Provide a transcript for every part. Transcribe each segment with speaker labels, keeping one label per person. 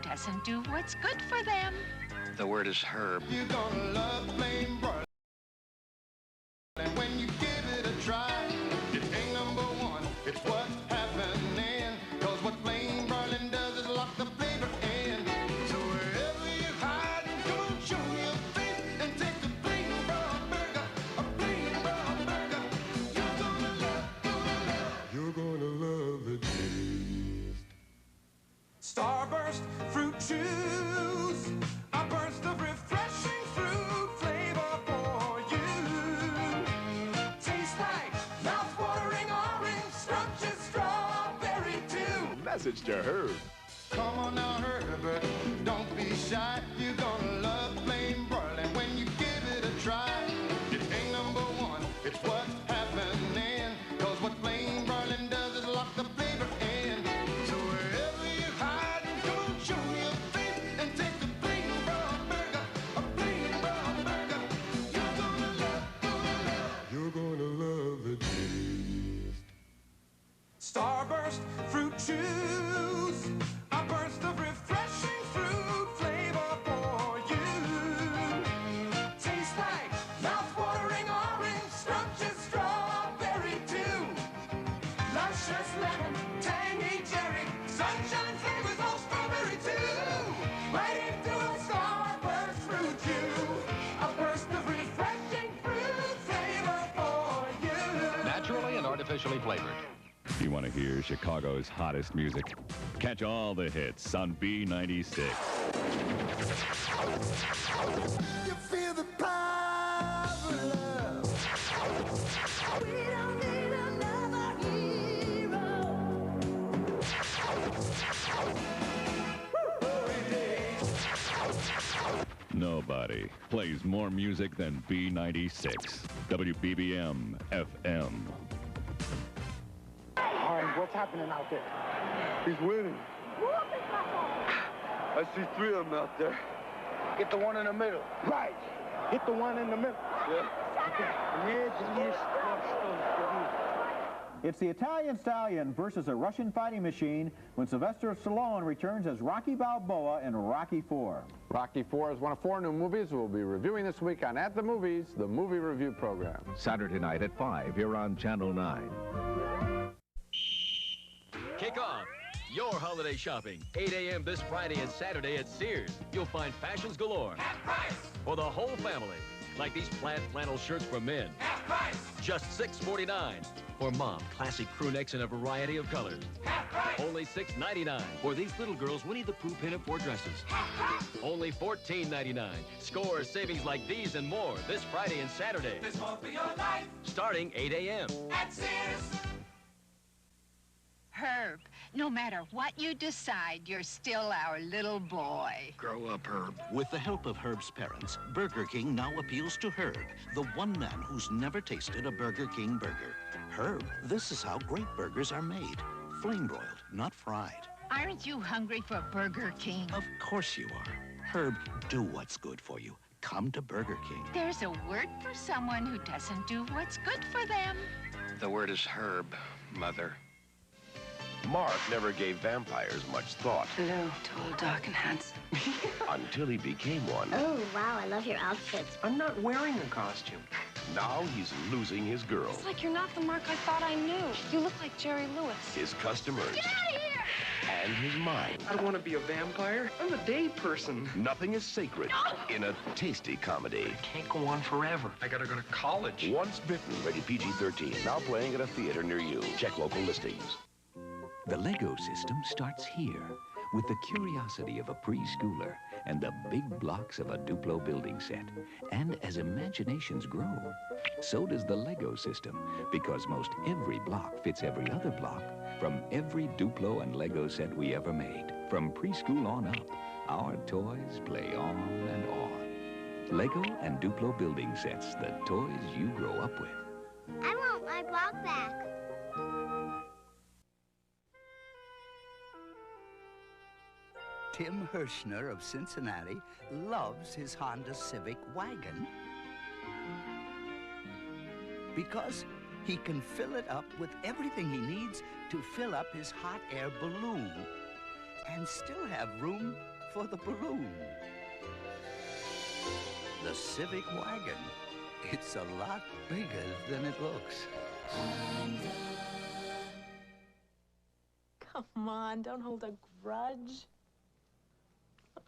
Speaker 1: doesn't do what's good for them.
Speaker 2: The word is herb.
Speaker 3: You're gonna love plain broiling. And when you give it a try, it ain't number one, it's what's happening. Cause what plain broiling does is lock the flavor in. So wherever you hide, come on, show your face and take the plain broiled burger, a plain broiled burger. You're gonna love the taste. Starburst fruit juice, a burst of refreshing fruit flavor for you. Tastes like mouth-watering orange, scrumptious strawberry too.
Speaker 4: Message to Herb.
Speaker 3: Come on now, Herbert, don't be shy. You're gonna love plain broiling when you give it a try. It ain't number one, it's what's happening. Cause what plain broiling does is lock the flavor in. So wherever you hide, come on, show your face and take the plain broiled burger, a plain broiled burger. You're gonna love the taste. Starburst fruit juice, a burst of refreshing fruit flavor for you. Tastes like mouth-watering orange, scrumptious strawberry too. Luscious lemon, tangy cherry, sunshine flavors all strawberry too. Right into a Starburst fruit juice, a burst of refreshing fruit flavor for you.
Speaker 5: Naturally and artificially flavored.
Speaker 4: You want to hear Chicago's hottest music? Catch all the hits on B96.
Speaker 3: You feel the power of love. We don't need another hero.
Speaker 4: Nobody plays more music than B96. WBBM FM.
Speaker 6: All right, what's happening out there?
Speaker 7: He's winning. I see three of them out there.
Speaker 6: Get the one in the middle. Right. Hit the one in the middle.
Speaker 8: It's the Italian Stallion versus a Russian fighting machine when Sylvester Stallone returns as Rocky Balboa in Rocky IV.
Speaker 9: Rocky IV is one of 4 new movies we'll be reviewing this week on At the Movies, the movie review program.
Speaker 5: Saturday night at 5 here on Channel 9.
Speaker 10: Kick off your holiday shopping. 8 a.m. this Friday and Saturday at Sears. You'll find fashions galore.
Speaker 3: Half price.
Speaker 10: For the whole family. Like these plaid flannel shirts for men.
Speaker 3: Half price.
Speaker 10: Just $6.49. For mom, classic crew necks in a variety of colors.
Speaker 3: Half price.
Speaker 10: Only $6.99. For these little girls, Winnie the Pooh pinup war dresses.
Speaker 3: Half price.
Speaker 10: Only $14.99. Score savings like these and more this Friday and Saturday.
Speaker 3: There's more for your life.
Speaker 10: Starting 8 a.m.
Speaker 3: At Sears.
Speaker 1: Herb, no matter what you decide, you're still our little boy.
Speaker 2: Grow up, Herb.
Speaker 11: With the help of Herb's parents, Burger King now appeals to Herb, the one man who's never tasted a Burger King burger. Herb, this is how great burgers are made. Flame-broiled, not fried.
Speaker 1: Aren't you hungry for Burger King?
Speaker 11: Of course you are. Herb, do what's good for you. Come to Burger King.
Speaker 1: There's a word for someone who doesn't do what's good for them.
Speaker 2: The word is herb, Mother.
Speaker 12: Mark never gave vampires much thought.
Speaker 13: Hello, tall, dark, and handsome.
Speaker 12: Until he became one.
Speaker 14: Oh, wow, I love your outfits.
Speaker 15: I'm not wearing a costume.
Speaker 12: Now he's losing his girl.
Speaker 13: It's like you're not the Mark I thought I knew. You look like Jerry Lewis.
Speaker 12: His customers.
Speaker 14: Get out of here!
Speaker 12: And his mind.
Speaker 15: I don't want to be a vampire. I'm a day person.
Speaker 12: Nothing is sacred in a tasty comedy.
Speaker 15: Can't go on forever. I gotta go to college.
Speaker 12: Once Bitten, rated PG-13. Now playing at a theater near you. Check local listings.
Speaker 16: The Lego system starts here with the curiosity of a preschooler and the big blocks of a Duplo building set. And as imaginations grow, so does the Lego system, because most every block fits every other block from every Duplo and Lego set we ever made. From preschool on up, our toys play on and on. Lego and Duplo building sets, the toys you grow up with.
Speaker 14: I want my block back.
Speaker 17: Tim Hirschner of Cincinnati loves his Honda Civic wagon because he can fill it up with everything he needs to fill up his hot air balloon. and still have room for the balloon. The Civic Wagon. It's a lot bigger than it looks.
Speaker 18: Come on, don't hold a grudge.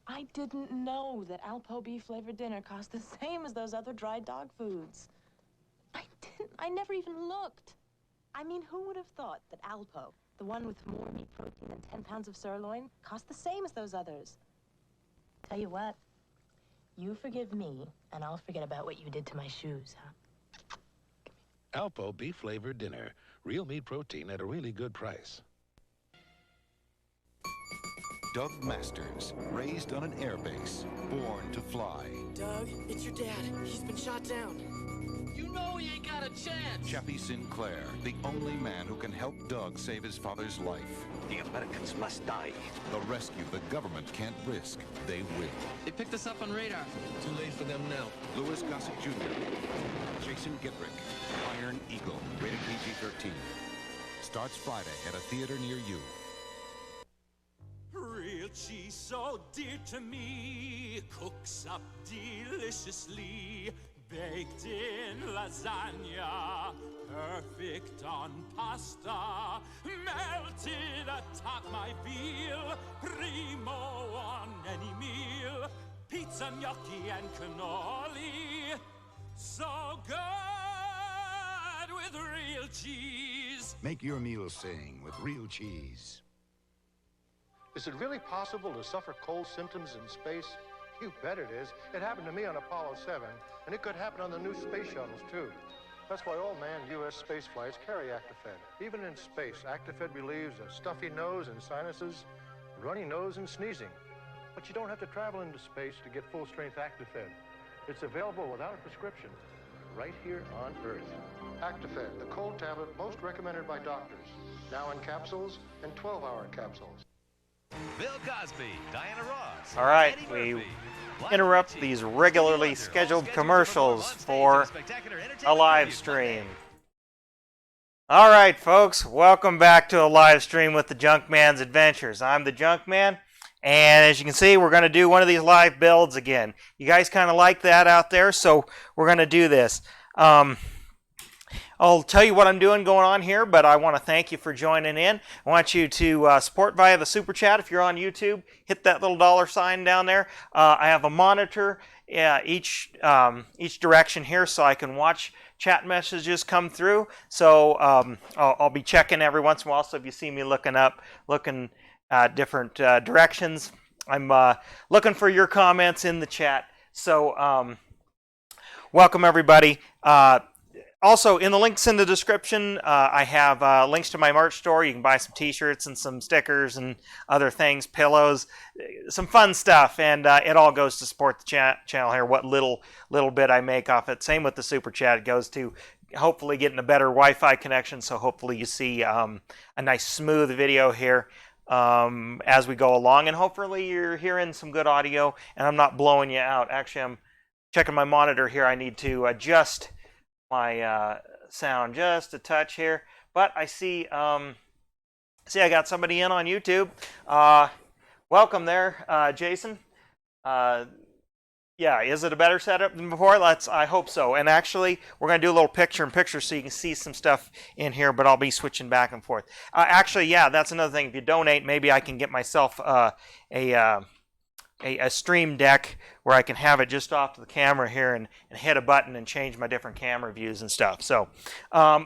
Speaker 18: I didn't know that Alpo beef-flavored dinner cost the same as those other dry dog foods. I never even looked. I mean, who would have thought that Alpo, the one with more meat protein than 10 pounds of sirloin, cost the same as those others? Tell you what, you forgive me, and I'll forget about what you did to my shoes, huh?
Speaker 19: Alpo beef-flavored dinner. Real meat protein at a really good price.
Speaker 20: Doug Masters, raised on an airbase, born to fly.
Speaker 21: Doug, it's your dad. He's been shot down.
Speaker 10: You know he ain't got a chance.
Speaker 20: Chappie Sinclair, the only man who can help Doug save his father's life.
Speaker 12: The Americans must die.
Speaker 20: The rescue the government can't risk, they will.
Speaker 15: They picked us up on radar.
Speaker 19: Too late for them now.
Speaker 20: Louis Gossett Jr., Jason Gittrick, Iron Eagle, rated PG-13. Starts Friday at a theater near you.
Speaker 22: Real cheese so dear to me, cooks up deliciously, baked in lasagna, perfect on pasta, melted atop my veal, primo on any meal, pizza, gnocchi, and cannoli, so good with real cheese.
Speaker 23: Make your meal sing with real cheese.
Speaker 24: Is it really possible to suffer cold symptoms in space? You bet it is. It happened to me on Apollo 7, and it could happen on the new space shuttles, too. That's why all manned U.S. space flights carry Actifed. Even in space, Actifed relieves a stuffy nose and sinuses, runny nose and sneezing. But you don't have to travel into space to get full-strength Actifed. It's available without a prescription, right here on Earth. Actifed, the cold tablet most recommended by doctors. Now in capsules and 12-hour capsules.
Speaker 25: Bill Cosby, Diana Ross.
Speaker 26: All right, we interrupt these regularly scheduled commercials for a live stream. All right, folks, welcome back to a live stream with the Junkman's Adventures. I'm the Junkman, and as you can see, we're going to do one of these live builds again. You guys kind of like that out there, so we're going to do this. I'll tell you what I'm doing going on here, but I want to thank you for joining in. I want you to support via the Super Chat. If you're on YouTube, hit that little $sign down there. I have a monitor each direction here so I can watch chat messages come through. So I'll be checking every once in a while. So if you see me looking different directions, I'm looking for your comments in the chat. So welcome, everybody. Also, in the links in the description, I have links to my merch store. You can buy some t-shirts and some stickers and other things, pillows, some fun stuff, and it all goes to support the channel here, what little bit I make off it. Same with the Super Chat. It goes to hopefully getting a better Wi-Fi connection, so hopefully you see a nice smooth video here as we go along, and hopefully you're hearing some good audio, and I'm not blowing you out. Actually, I'm checking my monitor here. I need to adjust my sound just a touch here, but I see I got somebody in on YouTube. Welcome there, Jason. Yeah, is it a better setup than before? I hope so. And actually, we're going to do a little picture-in-picture so you can see some stuff in here, but I'll be switching back and forth. Actually, yeah, that's another thing. If you donate, maybe I can get myself a stream deck where I can have it just off to the camera here and hit a button and change my different camera views and stuff. So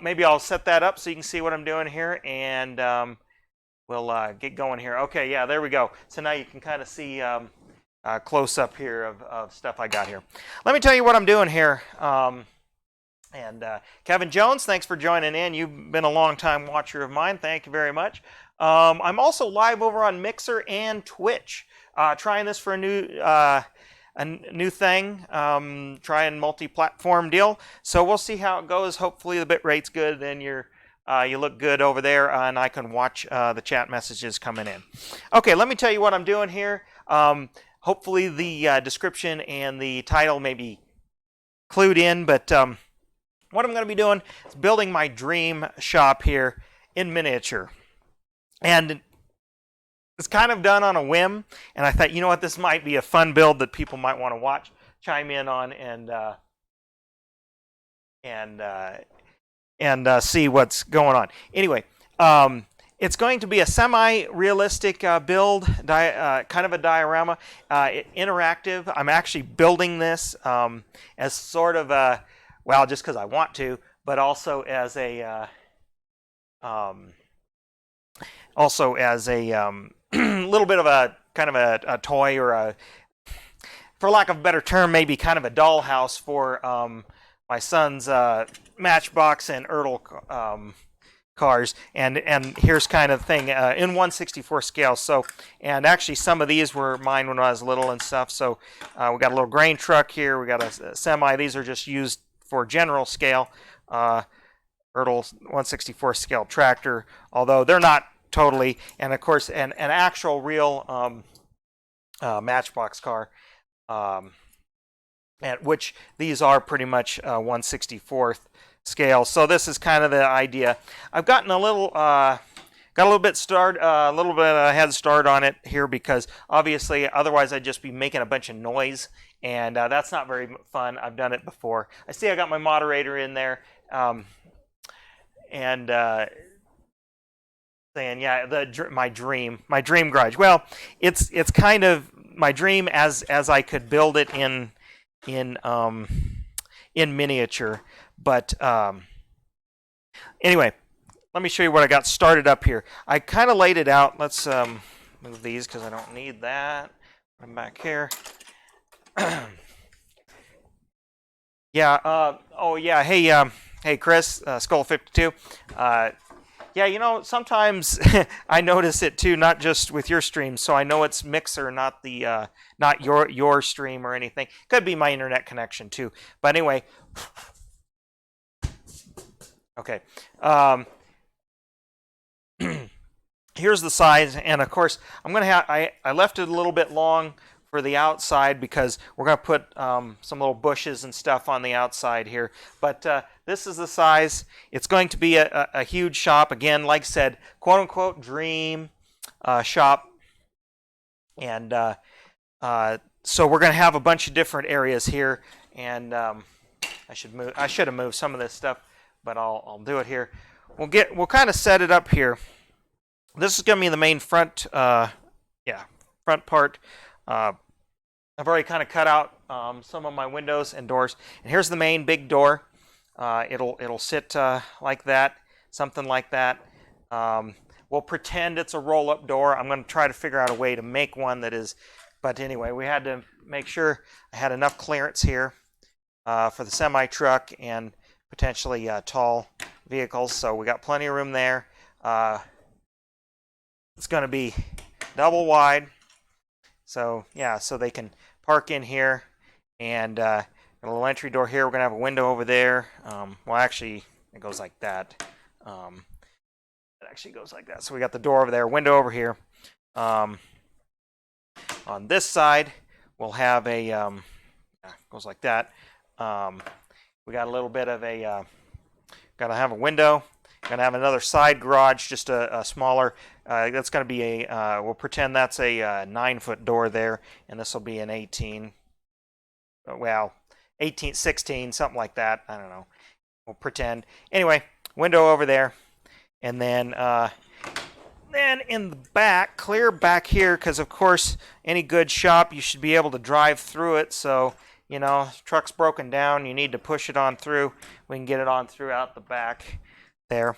Speaker 26: maybe I'll set that up so you can see what I'm doing here, and we'll get going here. Okay, yeah, there we go. So now you can kind of see close up here of stuff I got here. Let me tell you what I'm doing here. Kevin Jones, thanks for joining in. You've been a long-time watcher of mine. Thank you very much. I'm also live over on Mixer and Twitch. Trying this for a new thing, trying multi-platform deal. So we'll see how it goes. Hopefully the bit rate's good, and you look good over there, and I can watch the chat messages coming in. Okay, let me tell you what I'm doing here. Hopefully the description and the title may be clued in, but what I'm going to be doing is building my dream shop here in miniature. And it's kind of done on a whim, and I thought, you know what, this might be a fun build that people might want to watch, chime in on, and see what's going on. Anyway, it's going to be a semi-realistic build, kind of a diorama, interactive. I'm actually building this as sort of a, well, just because I want to, but also as a little bit of a kind of a toy, or a, for lack of a better term, maybe kind of a dollhouse for my son's Matchbox and Ertl cars, and here's kind of thing in 1/64 scale. So, and actually some of these were mine when I was little and stuff. So we got a little grain truck here, we got a semi. These are just used for general scale. Ertl 1/64 scale tractor, although they're not totally, and of course an actual real Matchbox car, and which these are pretty much 1/64 scale. So this is kind of the idea. I've gotten a little bit head start on it here, because obviously otherwise I'd just be making a bunch of noise, and that's not very fun. I've done it before. I see I got my moderator in there, and saying, yeah, my dream garage. Well, it's kind of my dream as I could build it in miniature. But anyway, let me show you what I got started up here. I kind of laid it out. Let's move these because I don't need that. Put them back here. Yeah. Oh yeah. Hey, Chris, Skull52. Yeah, you know, sometimes I notice it too, not just with your stream. So I know it's Mixer, not the not your stream or anything. Could be my internet connection too. But anyway, okay. Here's the size, and of course I'm gonna have I left it a little bit long for the outside because we're gonna put some little bushes and stuff on the outside here. But this is the size. It's going to be a huge shop. Again, like I said, quote unquote dream shop. And so we're gonna have a bunch of different areas here. And I should have moved some of this stuff, but I'll do it here. We'll kind of set it up here. This is gonna be the main front front part. I've already kind of cut out some of my windows and doors, and here's the main big door. It'll sit like that, something like that. We'll pretend it's a roll-up door. I'm going to try to figure out a way to make one that is. But anyway, we had to make sure I had enough clearance here for the semi-truck and potentially tall vehicles. So we got plenty of room there. It's going to be double wide. So yeah, so they can park in here, and a little entry door here. We're gonna have a window over there. Well, actually, it goes like that. It actually goes like that. So we got the door over there, window over here. On this side, we'll have a goes like that. We got a little bit of a gotta have a window. Gonna have another side garage, just a smaller. That's gonna be a. We'll pretend that's a 9-foot door there, and this will be an 18. Well, 18, 16, something like that. I don't know. We'll pretend. Anyway, window over there, and then in the back, clear back here, because of course any good shop you should be able to drive through it. So you know, truck's broken down, you need to push it on through. We can get it on through out the back. There.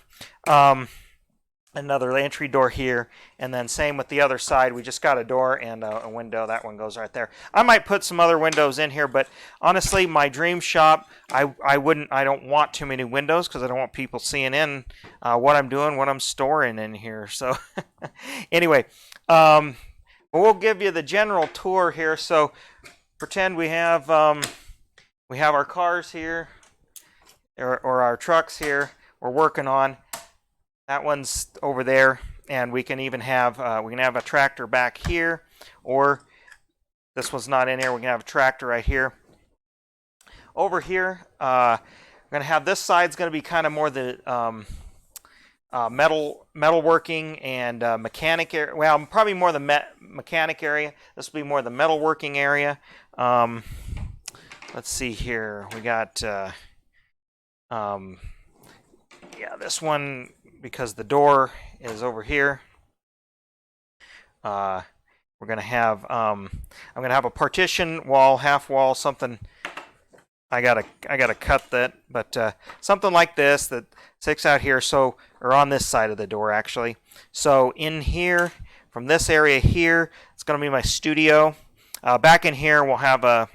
Speaker 26: Another entry door here, and then same with the other side. We just got a door and a window. That one goes right there. I might put some other windows in here, but honestly, my dream shop, I don't want too many windows because I don't want people seeing in what I'm doing, what I'm storing in here. So anyway, we'll give you the general tour here. So pretend we have our cars here, or our trucks here. We're working on. That one's over there, and we can even have a tractor back here, or this one's not in here. We can have a tractor right here. Over here, we're gonna have this side's gonna be kind of more the metalworking and mechanic area. Well, probably more the mechanic area. This will be more the metalworking area. Let's see here. We got this one, because the door is over here. We're gonna have I'm gonna have a partition wall, half wall, something. I gotta cut that, but something like this that sticks out here, so, or on this side of the door actually. So in here, from this area here, it's gonna be my studio. Back in here, we'll have the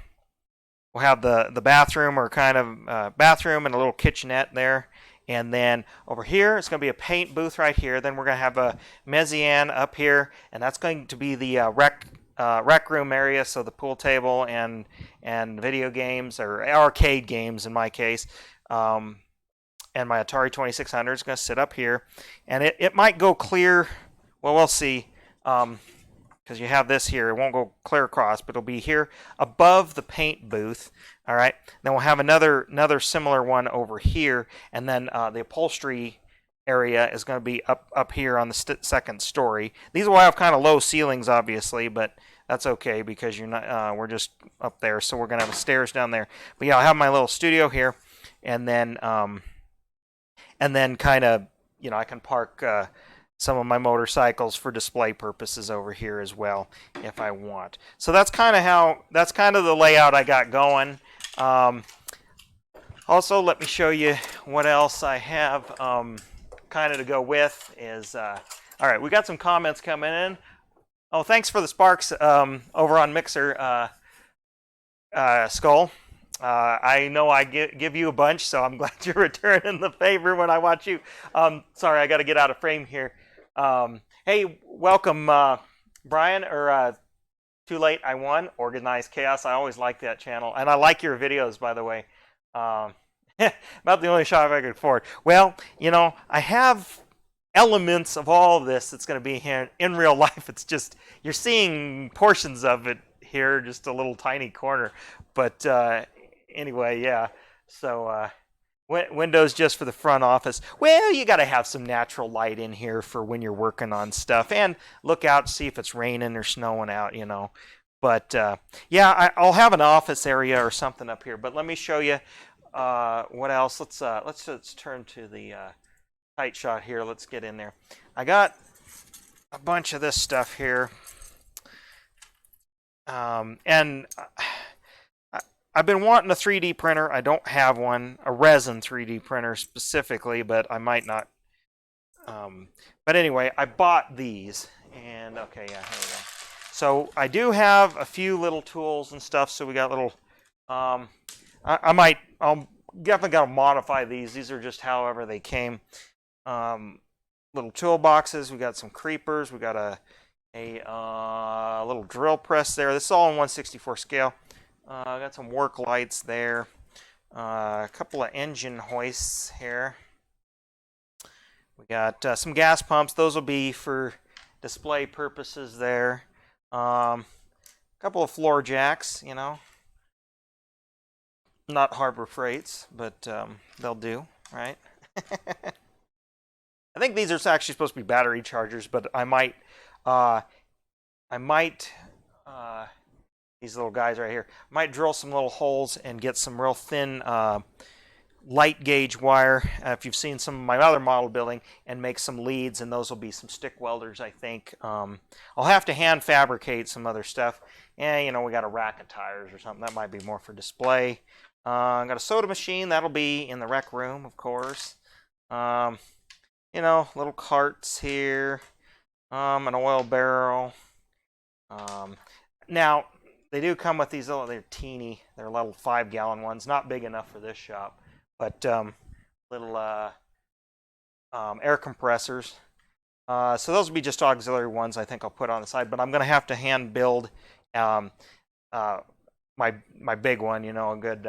Speaker 26: bathroom, or kind of bathroom, and a little kitchenette there. And then over here, it's going to be a paint booth right here. Then we're going to have a mezzanine up here, and that's going to be the rec room area, so the pool table and video games, or arcade games in my case. And my Atari 2600 is going to sit up here. And it might go clear. Well, we'll see. Because you have this here. It won't go clear across, but it'll be here above the paint booth. All right. Then we'll have another similar one over here, and then the upholstery area is going to be up here on the second story. These will have kind of low ceilings, obviously, but that's okay because you're not. We're just up there, so we're going to have stairs down there. But yeah, I'll have my little studio here, and then kind of, I can park some of my motorcycles for display purposes over here as well if I want. So that's kind of the layout I got going. Also, let me show you what else I have kind of to go with is, all right, we got some comments coming in. Oh, thanks for the sparks over on Mixer, Skull. I know I give you a bunch, so I'm glad you're returning the favor when I watch you. Sorry, I got to get out of frame here. Hey, welcome, Brian, or Too Late I Won, Organized Chaos. I always like that channel, and I like your videos, by the way. About the only shop I could afford. Well, I have elements of all of this that's going to be here in real life. It's just, you're seeing portions of it here, just a little tiny corner. But anyway, yeah. So Windows just for the front office. Well, you got to have some natural light in here for when you're working on stuff, and look out, see if it's raining or snowing out, But yeah, I'll have an office area or something up here. But let me show you what else. Let's turn to the tight shot here. Let's get in there. I got a bunch of this stuff here, and I've been wanting a 3D printer. I don't have one, a resin 3D printer specifically, but I might not. But anyway, I bought these, and okay, yeah, here we go. So I do have a few little tools and stuff. So we got little. I'll definitely got to modify these. These are just however they came. Little toolboxes. We got some creepers. We got a little drill press there. This is all in 1/64 scale. I got some work lights there. A couple of engine hoists here. We got some gas pumps. Those will be for display purposes there. A couple of floor jacks, Not Harbor Freights, but they'll do, right? I think these are actually supposed to be battery chargers, but I might these little guys right here, might drill some little holes and get some real thin light gauge wire, if you've seen some of my other model building, and make some leads, and those will be some stick welders, I think. I'll have to hand fabricate some other stuff. And, we got a rack of tires or something. That might be more for display. I got a soda machine. That'll be in the rec room, of course. Little carts here. An oil barrel. Now, they do come with these little, they're teeny. They're little 5-gallon ones. Not big enough for this shop. But little air compressors. So those will be just auxiliary ones I think I'll put on the side. But I'm going to have to hand build my big one, a good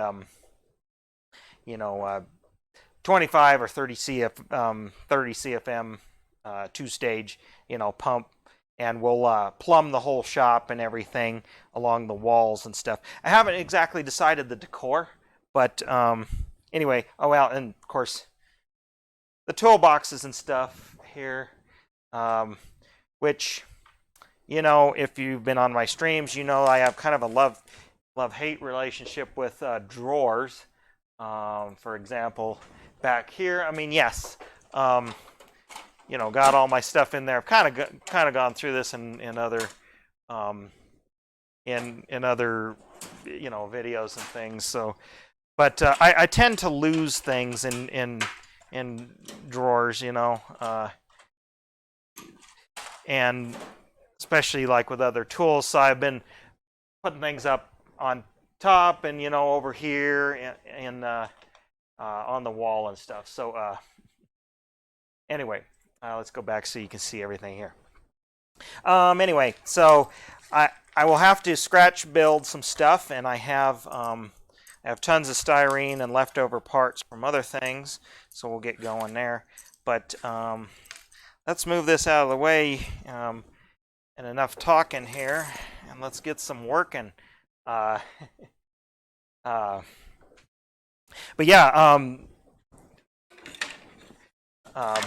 Speaker 26: 25 or 30 CFM 2-stage, pump, and we'll plumb the whole shop and everything along the walls and stuff. I haven't exactly decided the decor, but anyway, and of course, the toolboxes and stuff here, which, you know, if you've been on my streams, you know I have kind of a love-hate relationship with drawers. For example, back here, I mean, yes, you know, got all my stuff in there. I've kind of gone through this in other in other, you know, videos and things. So, but I tend to lose things in drawers, you know, and especially like with other tools. So I've been putting things up on top and, you know, over here and on the wall and stuff. So anyway, let's go back so you can see everything here. Anyway, so I will have to scratch build some stuff, and I have tons of styrene and leftover parts from other things, so we'll get going there. But let's move this out of the way, and enough talking here, and let's get some working. But yeah,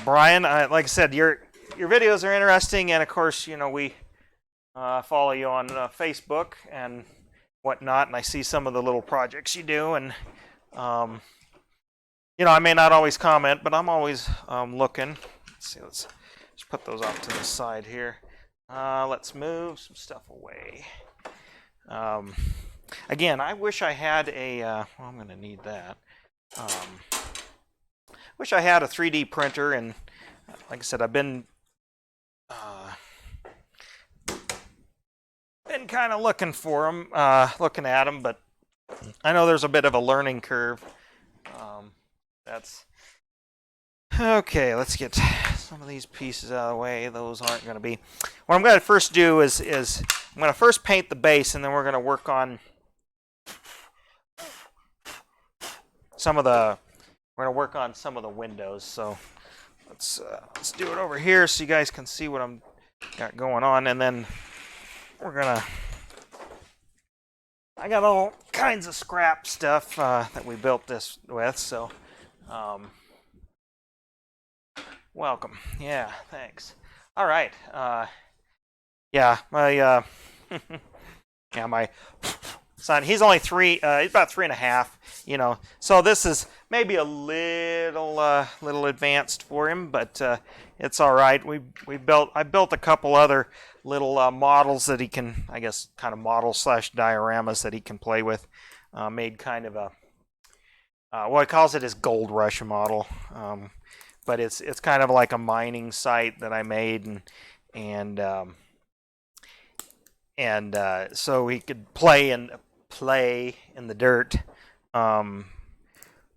Speaker 26: Brian, like I said, your videos are interesting, and of course, you know, we follow you on Facebook and whatnot, and I see some of the little projects you do, and you know, I may not always comment, but I'm always looking. Let's see, let's put those off to the side here. Let's move some stuff away. Again, I wish I had a, well, I'm going to need that. Wish I had a 3D printer, and like I said, I've been kind of looking for them, looking at them, but I know there's a bit of a learning curve. That's okay. Let's get some of these pieces out of the way. Those aren't going to be. What I'm going to first do is I'm going to first paint the base, and then we're going to work on some of the. We're going to work on some of the windows. So let's do it over here so you guys can see what I'm got going on, and then we're gonna. I got all kinds of scrap stuff that we built this with, so welcome. Yeah, thanks. All right. Yeah, my yeah, my son. He's only he's about 3.5. You know, so this is maybe a little advanced for him, but it's all right. I built a couple other little models that he can, I guess, kind of model/dioramas that he can play with. Made kind of a what he calls it is Gold Rush model, but it's kind of like a mining site that I made, and so he could play in the dirt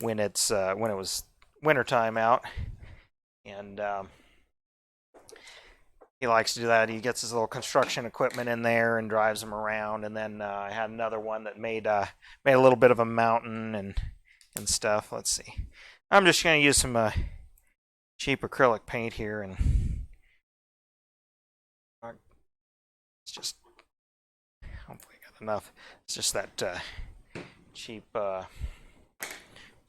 Speaker 26: when it was wintertime out, and he likes to do that. He gets his little construction equipment in there and drives them around. And then I had another one that made a little bit of a mountain and stuff. Let's see. I'm just going to use some cheap acrylic paint here, and it's just hopefully I got enough. It's just that cheap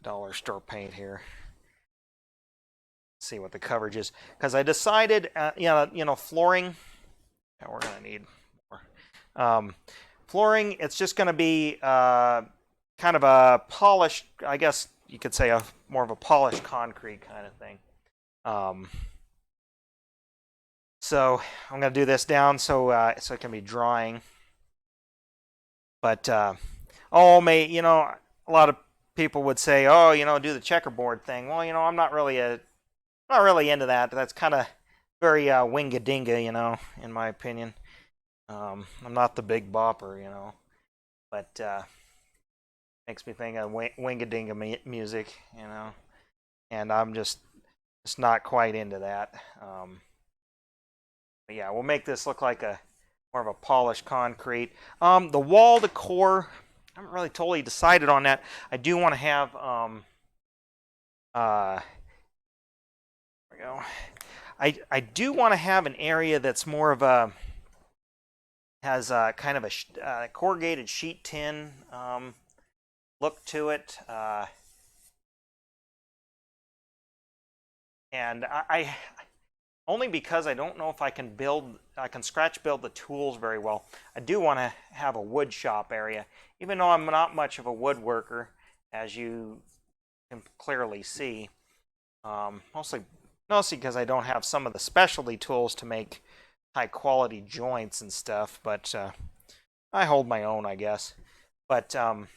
Speaker 26: dollar store paint here. See what the coverage is, because I decided, you know, flooring. Yeah, we're gonna need more flooring. It's just gonna be kind of a polished, I guess you could say, more of a polished concrete kind of thing. So I'm gonna do this down so it can be drying. But you know, a lot of people would say, oh, you know, do the checkerboard thing. Well, you know, I'm not really into that. That's kind of very winga-dinga, you know, in my opinion. I'm not the big bopper, you know, but makes me think of winga-dinga music, you know, and I'm just not quite into that. But yeah, we'll make this look like more of a polished concrete. The wall decor, I haven't really totally decided on that. I do want to have there we go. I do want to have an area that's more of a has kind of a corrugated sheet tin look to it. And I only because I don't know if I can scratch build the tools very well. I do want to have a wood shop area, even though I'm not much of a woodworker, as you can clearly see. Mostly because I don't have some of the specialty tools to make high quality joints and stuff, but I hold my own, I guess. But kind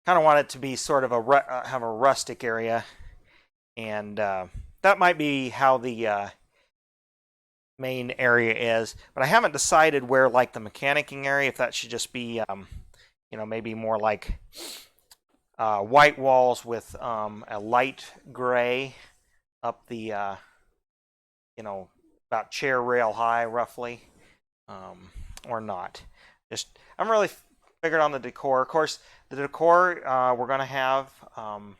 Speaker 26: of want it to be sort of have a rustic area, and that might be how the main area is. But I haven't decided where, like, the mechanicking area, if that should just be, you know, maybe more like white walls with a light gray up the, you know, about chair rail high, roughly, or not. Just I'm really figured on the decor. Of course, the decor we're going to have, and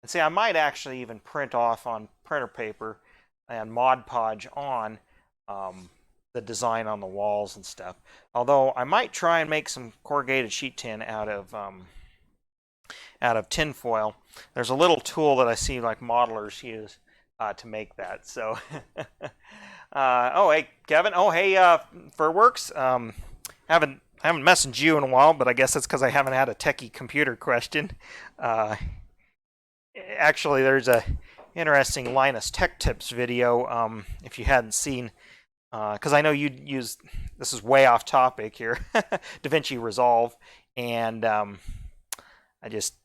Speaker 26: see, I might actually even print off on printer paper and Mod Podge on the design on the walls and stuff. Although I might try and make some corrugated sheet tin out of tin foil. There's a little tool that I see like modelers use to make that. So, oh hey Kevin, oh hey Furworks, haven't messaged you in a while, but I guess that's because I haven't had a techie computer question. Actually, there's a interesting Linus Tech Tips video if you hadn't seen, because I know you use, this is way off topic here, DaVinci Resolve, and I just,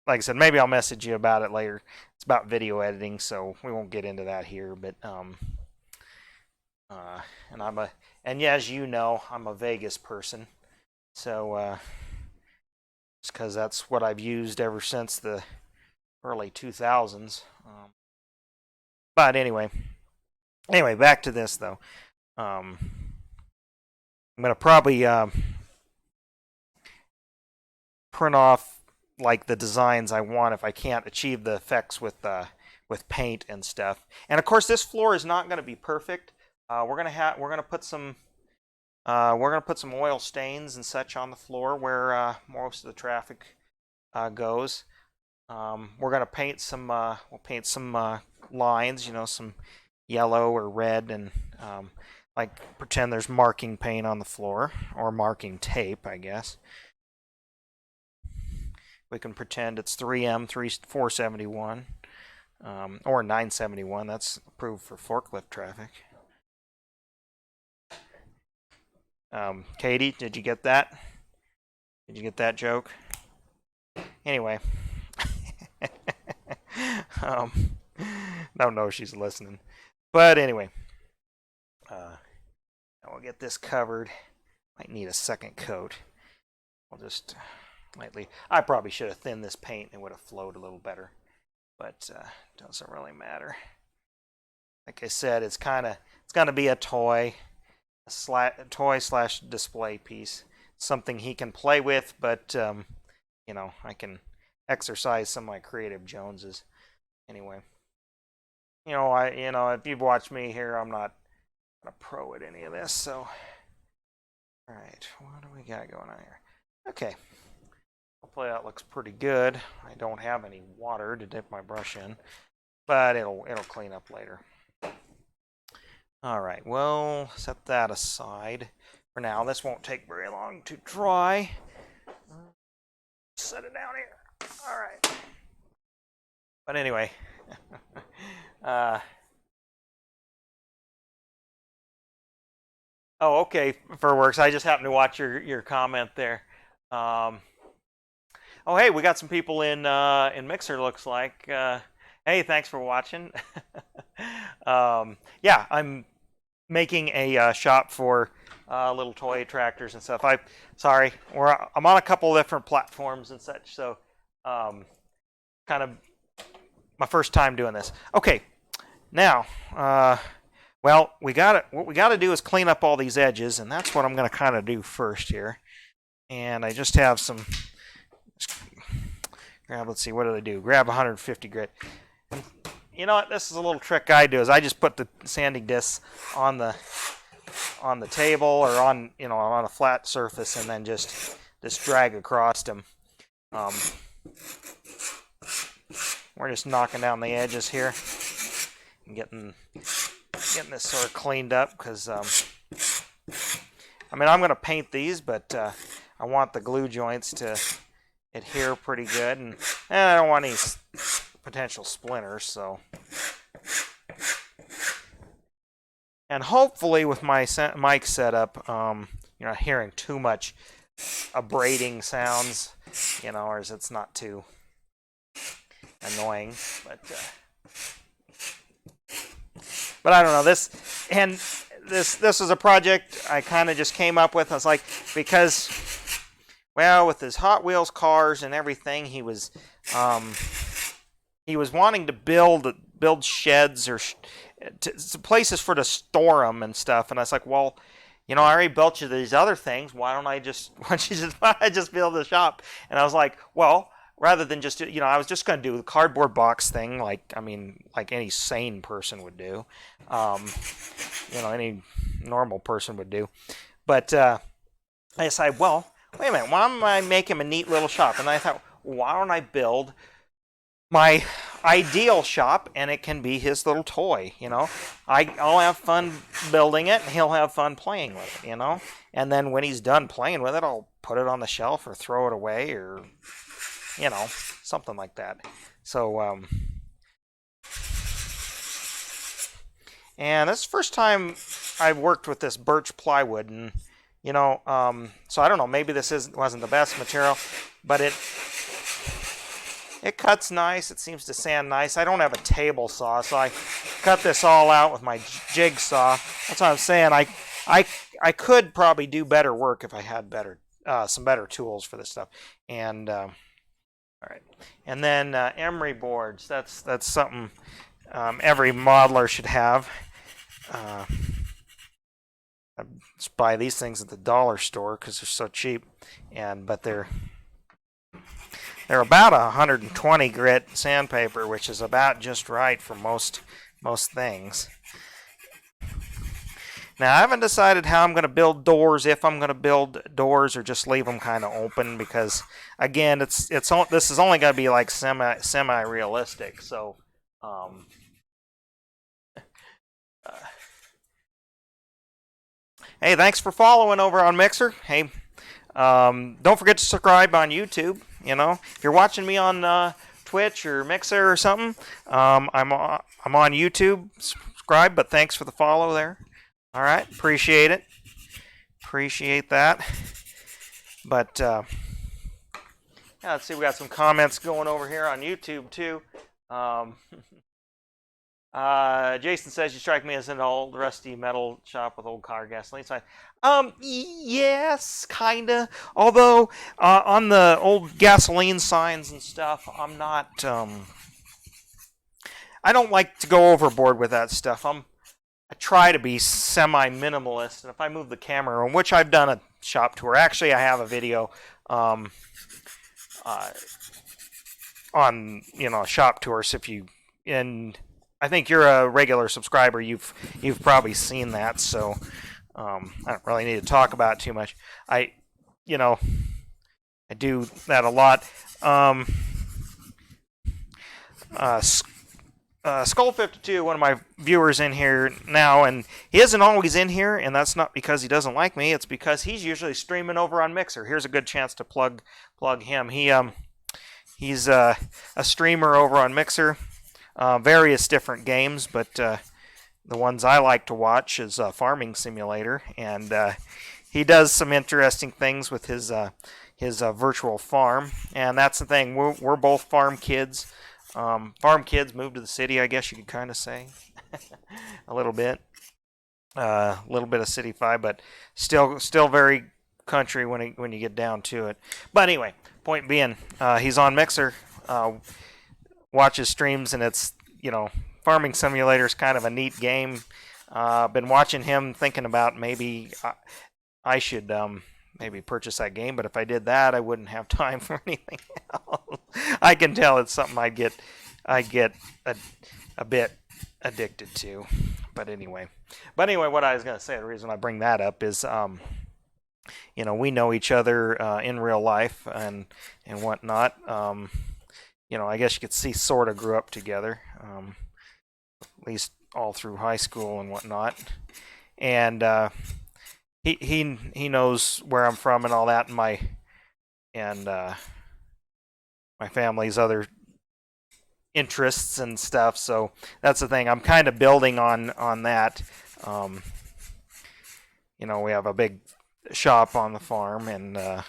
Speaker 26: like I said, maybe I'll message you about it later. It's about video editing, so we won't get into that here. But and yeah, as you know, I'm a Vegas person, so just because that's what I've used ever since the early 2000s. But anyway, back to this though. I'm gonna probably print off like the designs I want if I can't achieve the effects with paint and stuff. And of course, this floor is not going to be perfect. We're gonna put some oil stains and such on the floor where most of the traffic goes. We're gonna paint some lines, you know, some yellow or red, and like pretend there's marking paint on the floor, or marking tape, I guess. We can pretend it's 3M 471 or 971. That's approved for forklift traffic. Katie, did you get that? Did you get that joke? Anyway, don't know if she's listening, but anyway, we'll get this covered. Might need a second coat. I'll just lightly. I probably should have thinned this paint. It would have flowed a little better, but doesn't really matter. Like I said, it's going to be a toy, / display piece, something he can play with, but you know, I can exercise some of my creative Joneses. Anyway, you know, if you've watched me here, I'm not a pro at any of this. So, all right, what do we got going on here? Okay. Hopefully that looks pretty good. I don't have any water to dip my brush in, but it'll clean up later. All right, well, set that aside for now. This won't take very long to dry. Set it down here. All right. But anyway, oh, okay, Furworks. I just happened to watch your comment there. Oh, hey, we got some people in Mixer, looks like. Hey, thanks for watching. Yeah, I'm making a shop for little toy tractors and stuff. I'm on a couple of different platforms and such, so kind of my first time doing this. Okay, now, well, what we got to do is clean up all these edges, and that's what I'm going to kind of do first here. And I just have some. Let's see, what do they do? Grab 150 grit. You know what? This is a little trick I do. Is I just put the sanding discs on the table or on a flat surface, and then just drag across them. we're just knocking down the edges here and getting this sort of cleaned up because I mean, I'm going to paint these, but I want the glue joints to adhere pretty good, and I don't want any potential splinters. So, and hopefully with my mic setup, you're not hearing too much abrading sounds, or as it's not too annoying. But I don't know, this is a project I kind of just came up with. I was like, because, well, with his Hot Wheels cars and everything, he was wanting to build sheds or places for to store them and stuff. And I was like, well, I already built you these other things. Why don't I just build a shop? And I was like, well, rather than just, I was just going to do the cardboard box thing, like any sane person would do, any normal person would do. But I decided, well, wait a minute, why don't I make him a neat little shop? And I thought, why don't I build my ideal shop, and it can be his little toy, I'll have fun building it, and he'll have fun playing with it, And then when he's done playing with it, I'll put it on the shelf or throw it away or, something like that. So, and this is the first time I've worked with this birch plywood, and, so I don't know, maybe this wasn't the best material, but it cuts nice. It seems to sand nice. I don't have a table saw, so I cut this all out with my jigsaw. That's what I'm saying. I could probably do better work if I had some better tools for this stuff. And all right. And then emery boards. That's something every modeler should have. I just buy these things at the dollar store because they're so cheap, but they're about 120 grit sandpaper, which is about just right for most things. Now, I haven't decided how I'm going to build doors, if I'm going to build doors or just leave them kind of open, because again, this is only going to be like semi realistic. So, hey, thanks for following over on Mixer. Hey, don't forget to subscribe on YouTube. If you're watching me on Twitch or Mixer or something, I'm on YouTube. Subscribe, but thanks for the follow there. All right, appreciate it. Appreciate that. But yeah, let's see, we got some comments going over here on YouTube too. Jason says, you strike me as an old rusty metal shop with old car gasoline. So yes, kinda. Although on the old gasoline signs and stuff, I'm not. I don't like to go overboard with that stuff. I try to be semi-minimalist, and if I move the camera, which I've done a shop tour. Actually, I have a video on shop tours. I think you're a regular subscriber. You've probably seen that, so I don't really need to talk about it too much. I do that a lot. Skull52, one of my viewers in here now, and he isn't always in here, and that's not because he doesn't like me. It's because he's usually streaming over on Mixer. Here's a good chance to plug him. He's a streamer over on Mixer. Various different games, but the ones I like to watch is Farming Simulator, and he does some interesting things with his virtual farm. And that's the thing, we're both farm kids. Farm kids moved to the city, I guess you could kind of say. A little bit of city vibe, but still very country when you get down to it. But anyway, point being, he's on Mixer. Watches streams, and it's, Farming Simulator is kind of a neat game. Been watching him, thinking about maybe I should maybe purchase that game, but if I did that, I wouldn't have time for anything else. I can tell it's something I get a bit addicted to. But anyway, what I was going to say, the reason I bring that up is, we know each other in real life and whatnot. I guess you could see sort of grew up together, at least all through high school and whatnot. And he knows where I'm from and all that, and my family's other interests and stuff. So that's the thing. I'm kind of building on that. We have a big shop on the farm and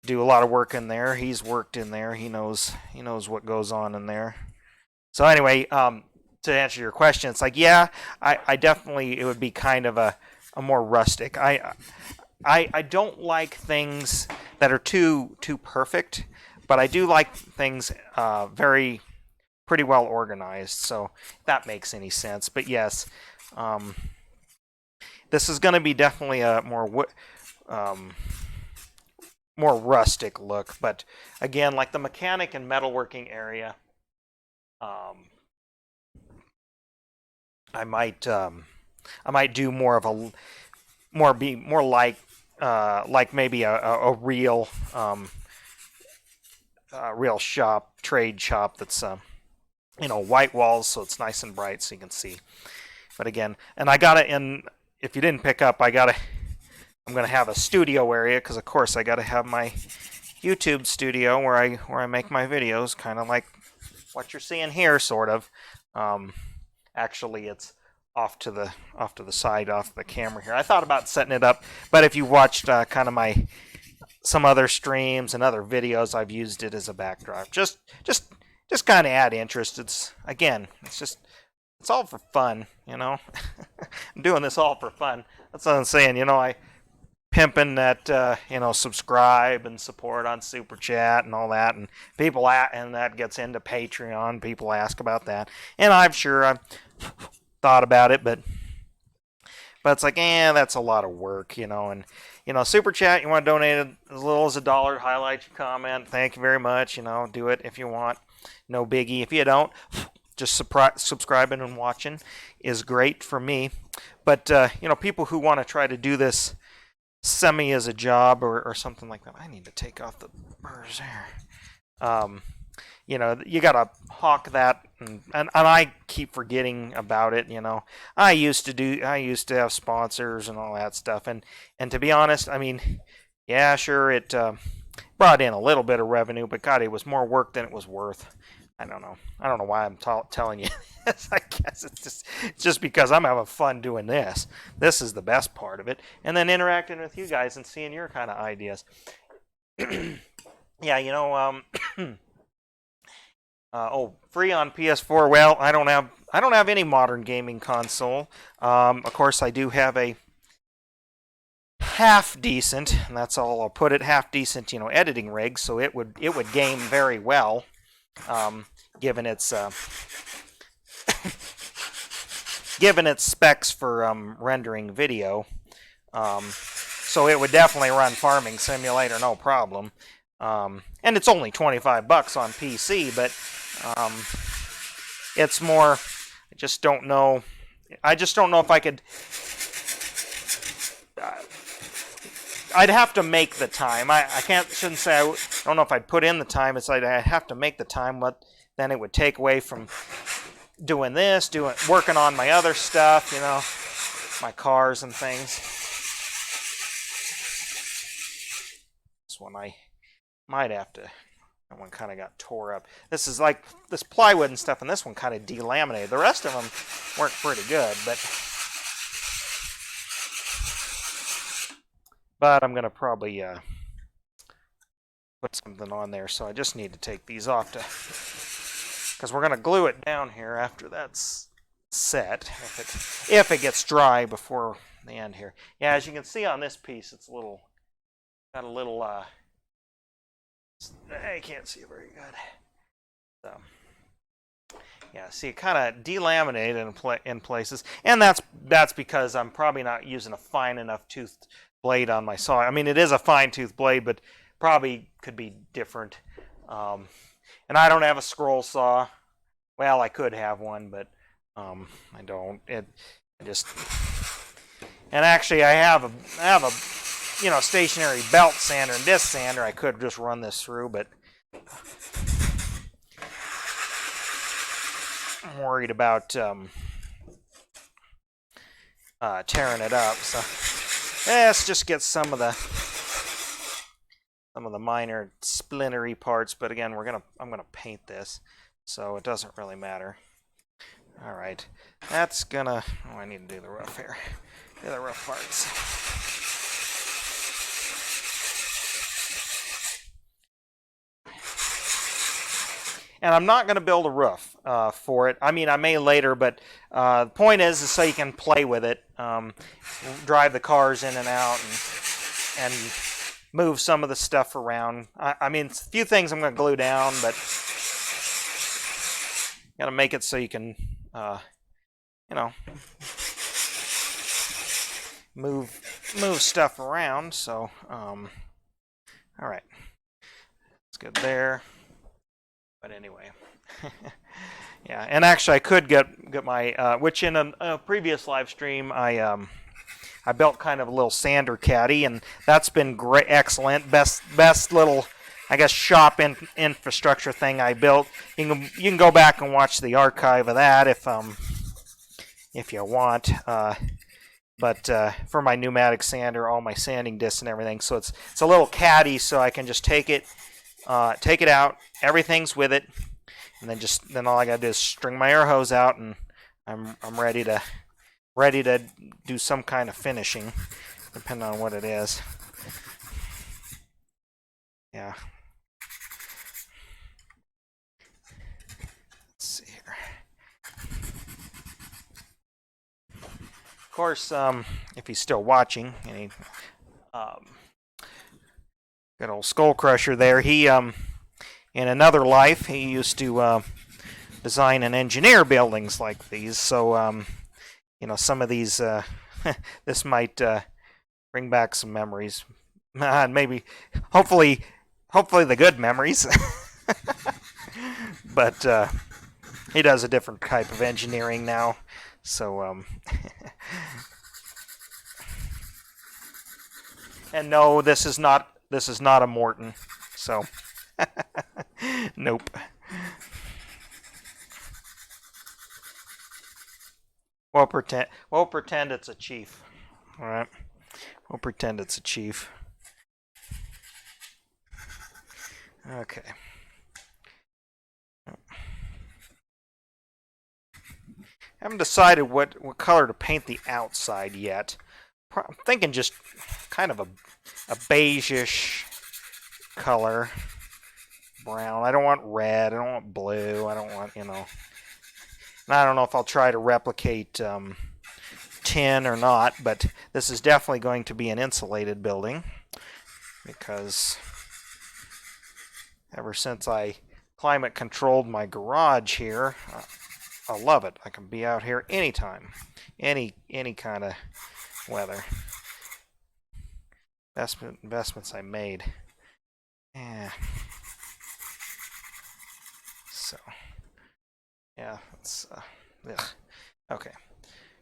Speaker 26: do a lot of work in there. He's worked in there. He knows what goes on in there. So anyway, to answer your question, it's like, yeah, I definitely, it would be kind of a more rustic. I don't like things that are too perfect, but I do like things pretty well organized. So if that makes any sense. But yes, this is going to be definitely a more rustic look. But again, like the mechanic and metalworking area, I might do more of a more like maybe a real trade shop that's white walls, so it's nice and bright so you can see. But again, and if you didn't pick up, I'm gonna have a studio area, because of course I gotta have my YouTube studio where I make my videos, kind of like what you're seeing here, sort of. Actually, it's off to the side, off the camera here. I thought about setting it up, but if you watched kind of some other streams and other videos, I've used it as a backdrop. Just kind of add interest. It's all for fun, I'm doing this all for fun. That's what I'm saying. I pimping that subscribe and support on Super Chat and all that, and and that gets into Patreon. People ask about that, and I've thought about it, but it's like, that's a lot of work, and Super Chat, you want to donate as little as $1, highlight your comment, thank you very much, do it if you want, no biggie. If you don't, just subscribing and watching is great for me. But people who want to try to do this semi as a job or something like that, I need to take off the burrs there. You gotta hawk that, and I keep forgetting about it. I used to have sponsors and all that stuff, and to be honest, I mean, yeah, sure, it brought in a little bit of revenue, but God, it was more work than it was worth. I don't know why I'm telling you this. I guess it's just because I'm having fun doing this. This is the best part of it, and then interacting with you guys and seeing your kind of ideas. Yeah, free on PS4. Well, I don't have any modern gaming console. Of course, I do have a half decent, and that's all I'll put it, half decent, editing rig, so it would game very well, given its specs for rendering video. So it would definitely run Farming Simulator, no problem. And it's only $25 on PC, but it's more. I just don't know if I could. I'd have to make the time. I shouldn't say I don't know if I'd put in the time. It's like I'd have to make the time, but then it would take away from doing this, working on my other stuff, my cars and things. This one I might have to. That one kind of got tore up. This is like this plywood and stuff, and this one kind of delaminated. The rest of them work pretty good, but I'm gonna probably put something on there. So I just need to take these off because we're gonna glue it down here after that's set. If it gets dry before the end here. Yeah, as you can see on this piece, it's got a little. I can't see it very good. So, yeah, see, it kind of delaminated in places, and that's because I'm probably not using a fine enough toothed blade on my saw. I mean, it is a fine tooth blade, but probably could be different. And I don't have a scroll saw. Well, I could have one, but I don't. And actually, I have a stationary belt sander and disc sander. I could just run this through, but I'm worried about tearing it up. So let's just get some of the minor splintery parts. But again, I'm gonna paint this, so it doesn't really matter. All right, that's gonna. Oh, I need to do the roof here. Do the roof parts. And I'm not going to build a roof for it. I mean, I may later, but the point is so you can play with it, drive the cars in and out, and move some of the stuff around. I mean, a few things I'm going to glue down, but got to make it so you can, you know, move stuff around. So, all right, that's good there. But anyway, yeah, and actually I could get my which in a previous live stream I built kind of a little sander caddy, and that's been great, excellent, best little, I guess, shop infrastructure thing I built. You can go back and watch the archive of that if you want. But for my pneumatic sander, all my sanding discs and everything, so it's a little caddy, so I can just take it out. Everything's with it, and then all I gotta do is string my air hose out, and I'm ready to do some kind of finishing, depending on what it is. Yeah. Let's see here. Of course, if he's still watching, and good old Skull Crusher there. He in another life, he used to design and engineer buildings like these. So, you know, some of these, this might bring back some memories. Maybe, hopefully the good memories. But he does a different type of engineering now. So, and no, this is not a Morton. So. Nope. We'll pretend it's a chief. All right. We'll pretend it's a chief. Okay. Haven't decided what color to paint the outside yet. I'm thinking just kind of a beige-ish color. Brown. I don't want red. I don't want blue. I don't want, you know. And I don't know if I'll try to replicate tin or not, but this is definitely going to be an insulated building because ever since I climate controlled my garage here, I love it. I can be out here anytime, any kind of weather. Investments I made. Yeah. So, yeah, it's, okay.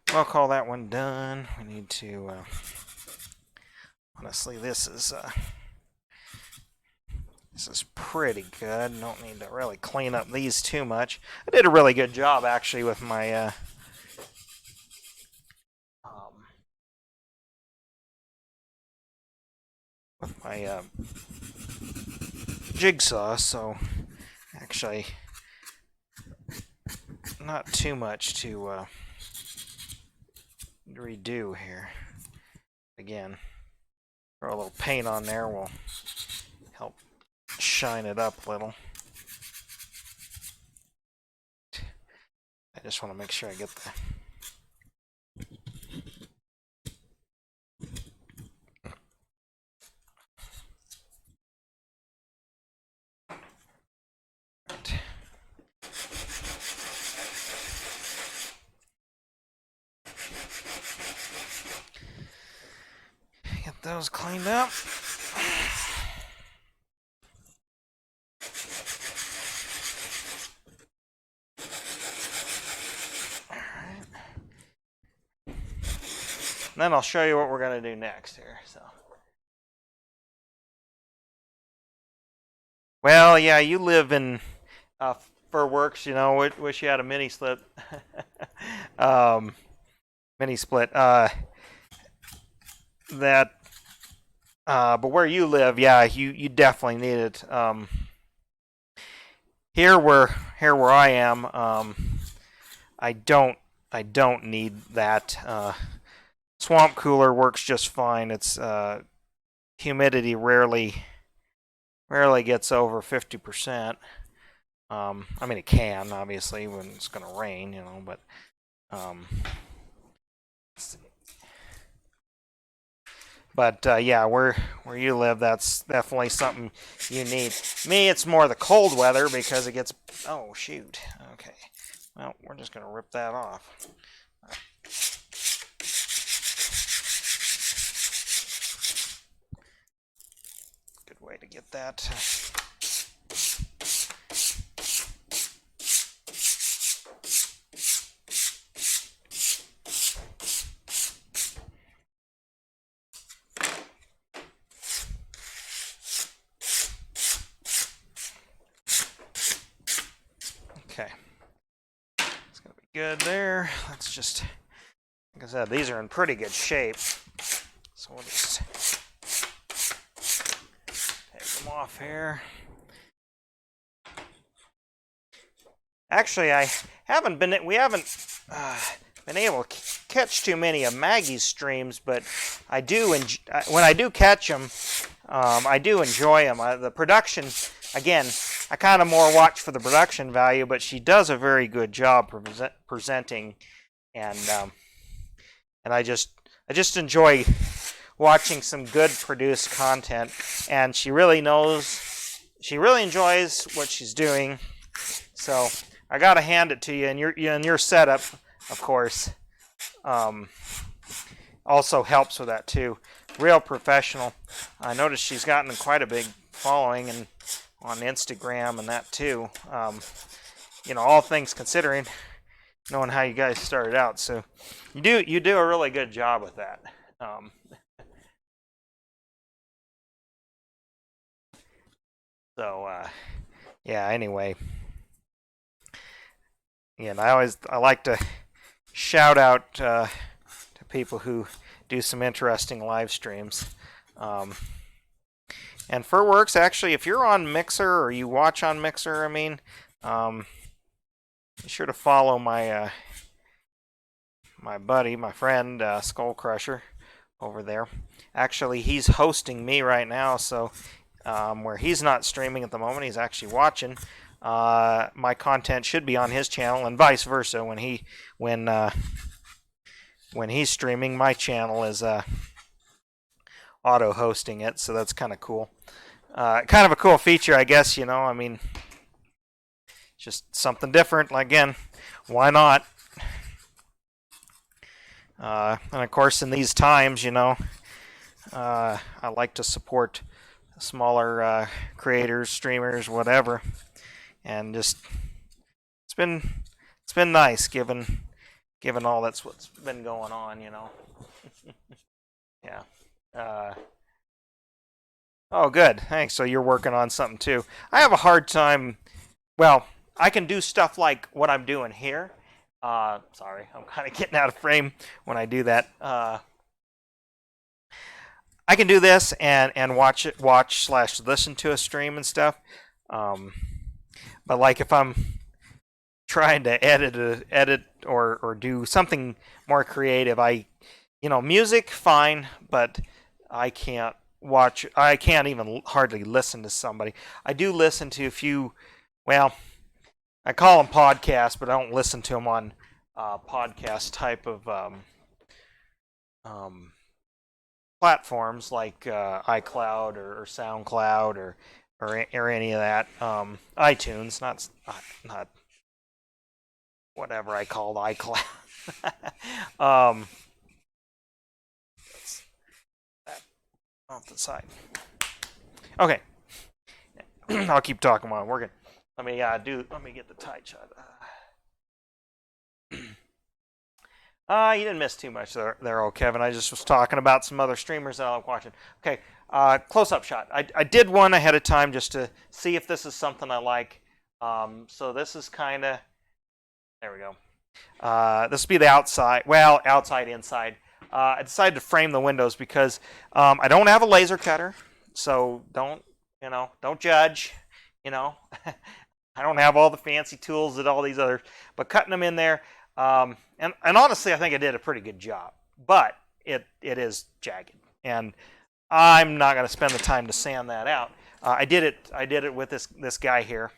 Speaker 26: I'll call that one done. We need to, honestly, this is pretty good. Don't need to really clean up these too much. I did a really good job, actually, with my, jigsaw, so actually not too much to redo here. Again, throw a little paint on there will help shine it up a little. I just want to make sure I get the those cleaned up. Alright. Then I'll show you what we're going to do next here. So, Well, yeah, you live in Fur Works, you know. Wish you had a mini split. Mini split. That. But where you live, yeah, you definitely need it. Here where I am, I don't need that. Swamp cooler works just fine. It's humidity rarely gets over 50%. I mean, it can obviously when it's going to rain, you know, but yeah, where you live, that's definitely something you need. Me, it's more the cold weather because it gets. Oh shoot. Okay. Well, we're just going to rip that off. Good way to get that. Okay. It's going to be good there. Let's just, like I said, these are in pretty good shape. So we'll just take them off here. Actually, we haven't been able to catch too many of Maggie's streams, but I do when I do catch them, I do enjoy them. The production, again, I kind of more watch for the production value, but she does a very good job presenting, and I just enjoy watching some good produced content, and she really enjoys what she's doing. So I gotta hand it to you, and your setup, of course, also helps with that too. Real professional. I noticed she's gotten quite a big following and on Instagram and that too. You know, all things considering, knowing how you guys started out, so you do a really good job with that. Yeah. Anyway, and I like to shout out to people who do some interesting live streams. And Furworks, actually, if you're on Mixer or you watch on Mixer, I mean, be sure to follow my my friend, Skull Crusher, over there. Actually, he's hosting me right now, so where he's not streaming at the moment, he's actually watching. My content should be on his channel, and vice versa. When he's streaming, my channel is auto hosting it, so that's kind of cool. Kind of a cool feature, I guess. You know, I mean, just something different. Again, why not? And of course, in these times, you know, I like to support smaller creators, streamers, whatever, and just it's been nice given all that's what's been going on, you know. Yeah. Oh, good. Thanks. So you're working on something too. I have a hard time. Well, I can do stuff like what I'm doing here. Sorry, I'm kind of getting out of frame when I do that. I can do this and watch / listen to a stream and stuff. But like if I'm trying to edit or do something more creative, music fine, but I can't even hardly listen to somebody. I do listen to a few, well, I call them podcasts, but I don't listen to them on podcast type of platforms like iCloud or SoundCloud or any of that. iTunes, not whatever I called iCloud. That off the side. Okay. I'll keep talking while I'm working. Let me get the tight shot. You didn't miss too much there, old Kevin. I just was talking about some other streamers that I like watching. Okay, close-up shot. I did one ahead of time just to see if this is something I like. So this is kind of... There we go. This will be the outside. Well, outside, inside. I decided to frame the windows because I don't have a laser cutter. So don't judge. I don't have all the fancy tools that all these others. But cutting them in there... and honestly, I think I did a pretty good job, but it is jagged, and I'm not going to spend the time to sand that out. I did it with this guy here.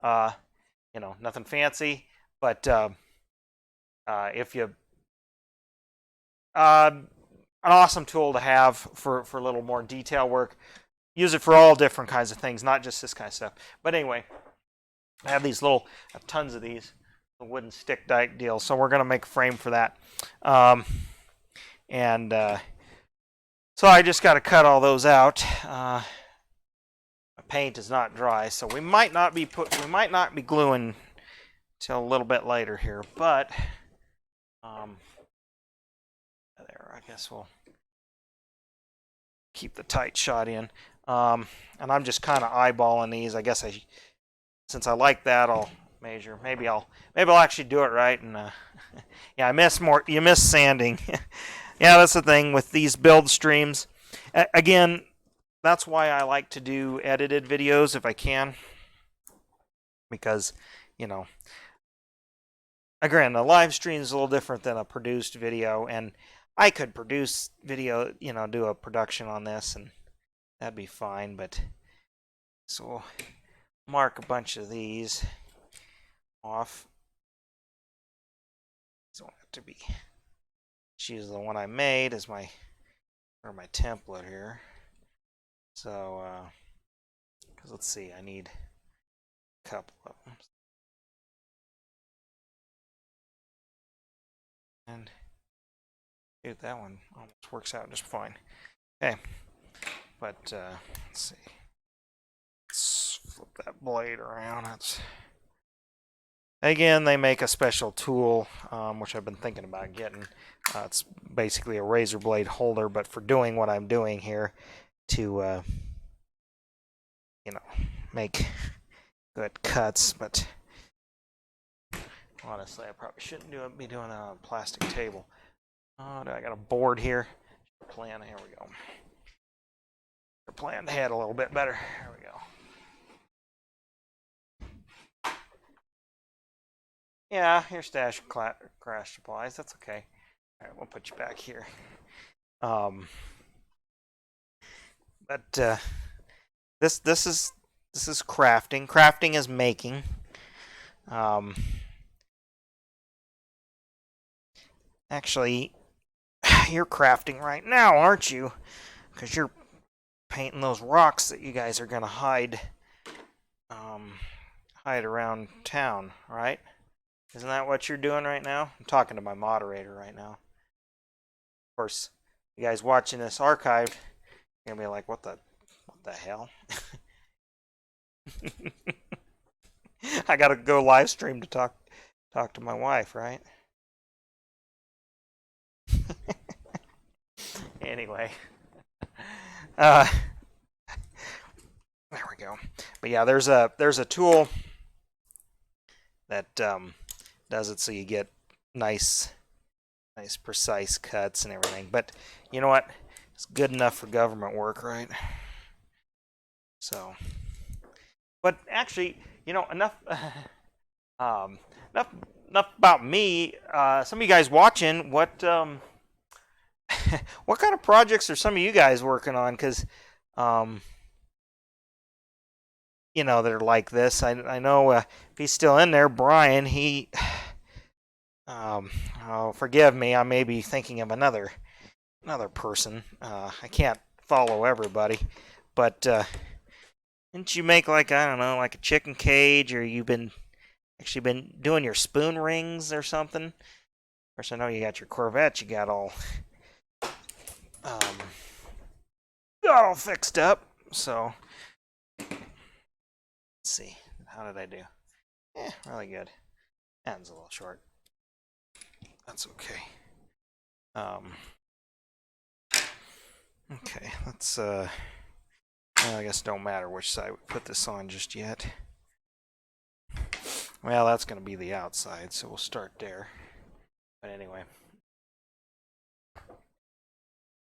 Speaker 26: Nothing fancy, but if you an awesome tool to have for a little more detail work. Use it for all different kinds of things, not just this kind of stuff. But anyway, I have tons of these. Wooden stick dike deal, so we're going to make a frame for that, so I just got to cut all those out. My paint is not dry, so we might not be gluing till a little bit later here, but there, I guess we'll keep the tight shot in, and I'm just kind of eyeballing these. I guess since I like that, I'll measure. Maybe I'll actually do it right. And yeah, you miss sanding. Yeah, that's the thing with these build streams. Again, that's why I like to do edited videos if I can, because again, a live stream is a little different than a produced video, and I could produce video, do a production on this, and that'd be fine. But so we'll mark a bunch of these off. So I have to be choose the one I made as my template here. So because let's see, I need a couple of them. And dude, that one almost works out just fine. Okay, but let's see. Let's flip that blade around. Again, they make a special tool, which I've been thinking about getting. It's basically a razor blade holder, but for doing what I'm doing here to, make good cuts. But honestly, I probably shouldn't be doing it on a plastic table. Oh, I got a board here. Here we go. Plan ahead a little bit better. There we go. Yeah, your stash crash supplies. That's okay. All right, we'll put you back here. But this is crafting. Crafting is making. Actually, you're crafting right now, aren't you? Because you're painting those rocks that you guys are gonna hide around town, right? Isn't that what you're doing right now? I'm talking to my moderator right now. Of course, you guys watching this archived, you're gonna be like, what the hell? I gotta go live stream to talk to my wife, right? Anyway. There we go. But yeah, there's a tool that does it so you get nice precise cuts and everything. But you know what? It's good enough for government work, right? So, but actually, enough about me. Some of you guys watching, what kind of projects are some of you guys working on? Because that are like this. I know if he's still in there, Brian, he forgive me, I may be thinking of another person. I can't follow everybody, but didn't you make like a chicken cage, or you've been doing your spoon rings or something? Of course, I know you got your Corvette, you got all fixed up. So let's see, how did I do? Really good. End's a little short. That's okay. Okay, let's, well, I guess it don't matter which side we put this on just yet. Well, that's going to be the outside, so we'll start there. But anyway.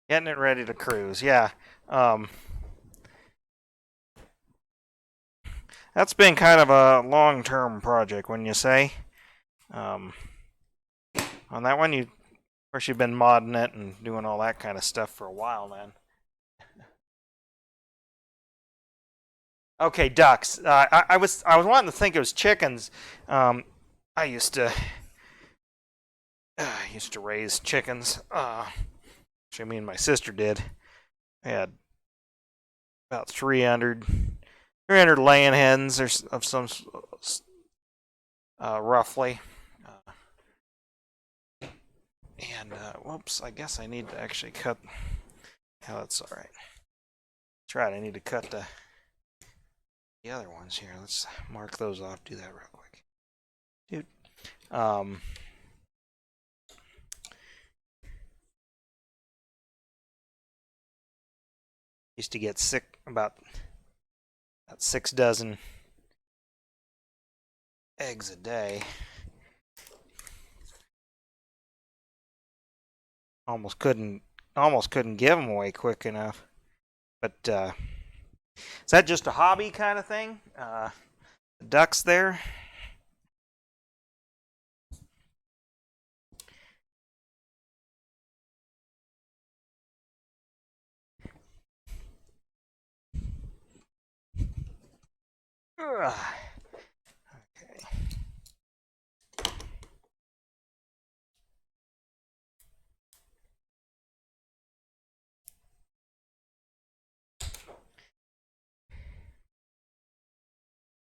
Speaker 26: Getting it ready to cruise, yeah. That's been kind of a long-term project, wouldn't you say? On that one, of course, you've been modding it and doing all that kind of stuff for a while, man. Okay, ducks. I was wanting to think it was chickens. I used to raise chickens. Actually, me and my sister did. I had about 300 laying hens of some roughly. And whoops, I guess I need to actually cut. Oh, that's all right. That's right. I need to cut the other ones here. Let's mark those off. Do that real quick, dude. Used to get sick about 6 dozen eggs a day. Almost couldn't give them away quick enough. But is that just a hobby kind of thing? The ducks there. Ugh. Okay.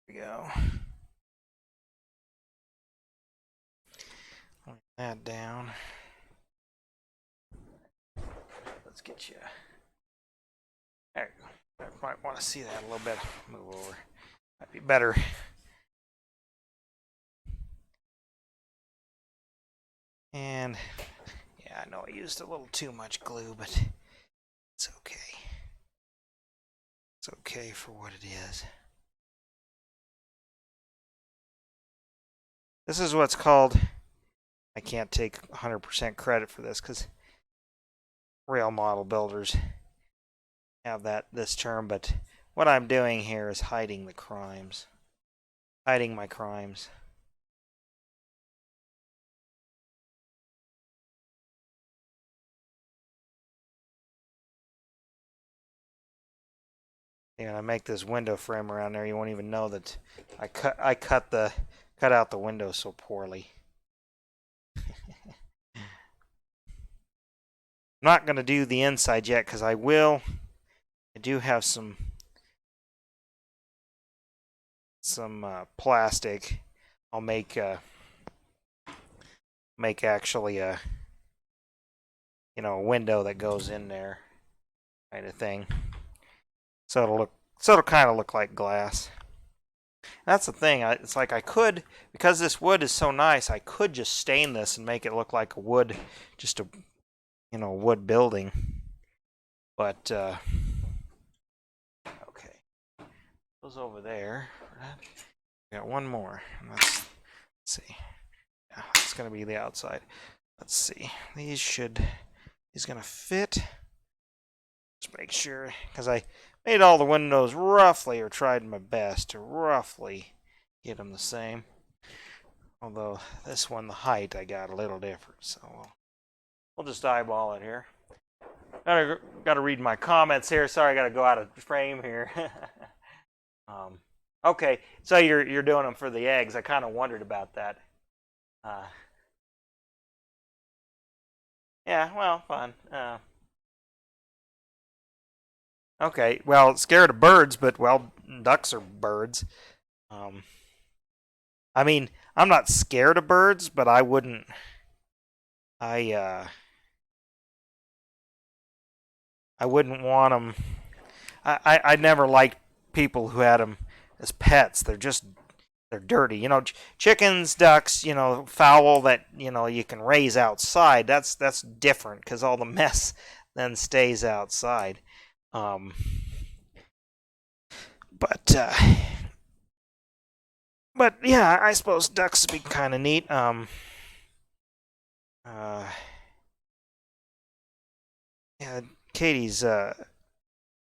Speaker 26: There we go. Lay that down. Let's get you. There you go. I might want to see that a little bit. Move over. Might be better. And yeah, I know I used a little too much glue, but it's okay. It's okay for what it is. This is what's called, I can't take 100% credit for this because real model builders have this term, but what I'm doing here is hiding the crimes. Hiding my crimes. And I make this window frame around there, you won't even know that I cut out the window so poorly. I'm not going to do the inside yet because I do have some plastic. I'll make actually a window that goes in there kind of thing. So it'll kind of look like glass. That's the thing. It's like I could, because this wood is so nice, I could just stain this and make it look like a wood, just a wood building. But okay, those over there. Got one more. Let's see. Yeah, it's gonna be the outside. Let's see. These gonna fit. Just make sure, because I made all the windows roughly, or tried my best to roughly get them the same. Although this one, the height, I got a little different. So we'll just eyeball it here. Got to read my comments here. Sorry, I got to go out of frame here. Okay, so you're doing them for the eggs. I kind of wondered about that. Yeah, well, fun. Okay, well, scared of birds, but well, ducks are birds. I mean, I'm not scared of birds, but I wouldn't. I wouldn't want them. I never liked people who had them as pets. They're just they're dirty. You know, chickens, ducks, you know, fowl that, you know, you can raise outside. That's different because all the mess then stays outside. But yeah, I suppose ducks would be kind of neat. Yeah, Katie's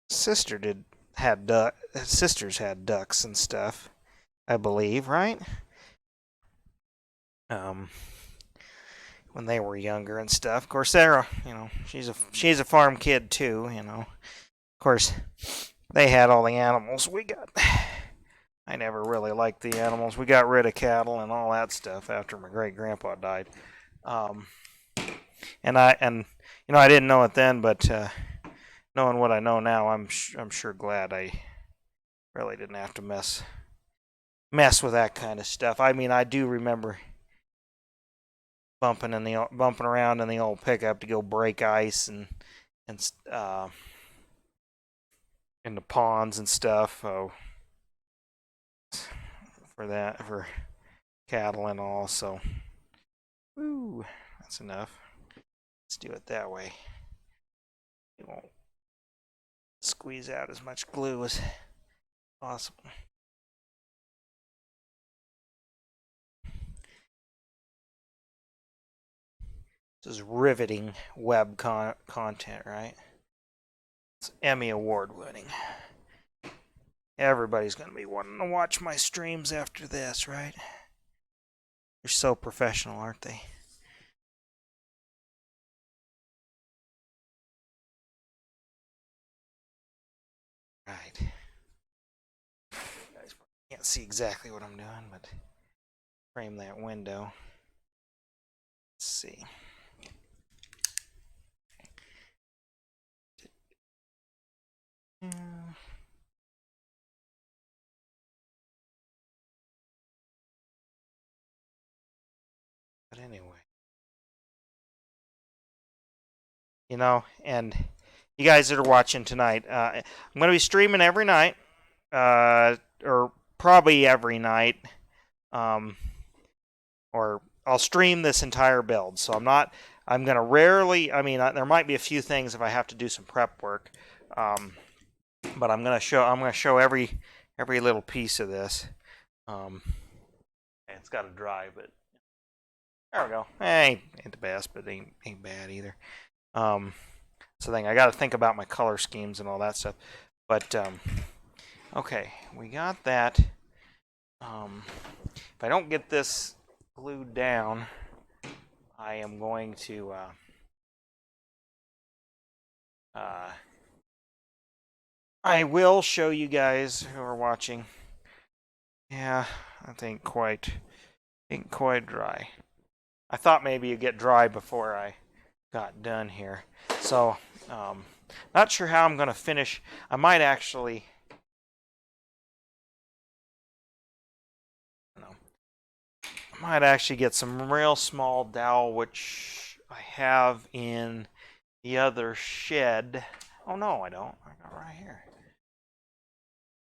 Speaker 26: sisters had ducks and stuff, I believe, right? When they were younger and stuff. Of course, Sarah, you know, she's a farm kid too. You know, of course, they had all the animals. We got. I never really liked the animals. We got rid of cattle and all that stuff after my great grandpa died. And you know, I didn't know it then, but knowing what I know now, I'm sure glad I really didn't have to mess with that kind of stuff. I mean, I do remember bumping around in the old pickup to go break ice and in the ponds and stuff. Oh, for cattle and all. So, woo, that's enough. Let's do it that way. It won't squeeze out as much glue as possible. This is riveting web content, right? It's Emmy Award winning. Everybody's going to be wanting to watch my streams after this, right? They're so professional, aren't they? Right. You guys can't see exactly what I'm doing, but frame that window. Let's see. But anyway. You know, and you guys that are watching tonight, I'm going to be streaming every night, or probably every night, or I'll stream this entire build. So I'm going to rarely, I mean, there might be a few things if I have to do some prep work, but I'm going to show every little piece of this. It's got to dry, but there we go. Ain't the best, but ain't bad either. So I got to think about my color schemes and all that stuff. But okay, we got that. If I don't get this glued down, I am going to I will show you guys who are watching. Yeah, that ain't quite dry. I thought maybe it'd get dry before I got done here. So, not sure how I'm going to finish. I might actually, get some real small dowel, which I have in the other shed. Oh no, I don't. I got it right here.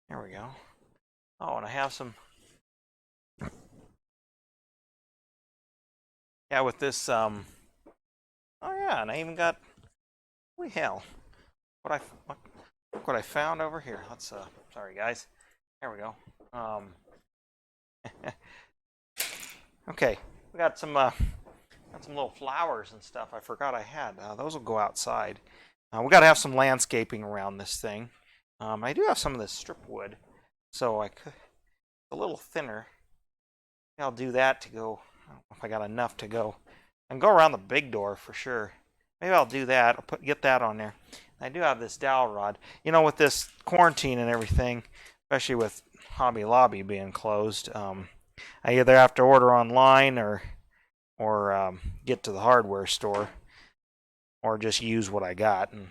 Speaker 26: There we go. Oh, and I have some. Yeah, with this. Oh yeah, and I even got. Holy hell! Look what I found over here. Let's. Sorry guys. There we go. Okay, we got some little flowers and stuff I forgot I had. Those will go outside. We got to have some landscaping around this thing. I do have some of this strip wood, so I could a little thinner. I'll do that to go. I don't know if I got enough to go. I can go around the big door for sure. Maybe I'll do that. I'll get that on there. I do have this dowel rod. You know, with this quarantine and everything, especially with Hobby Lobby being closed, I either have to order online or get to the hardware store, or just use what I got. And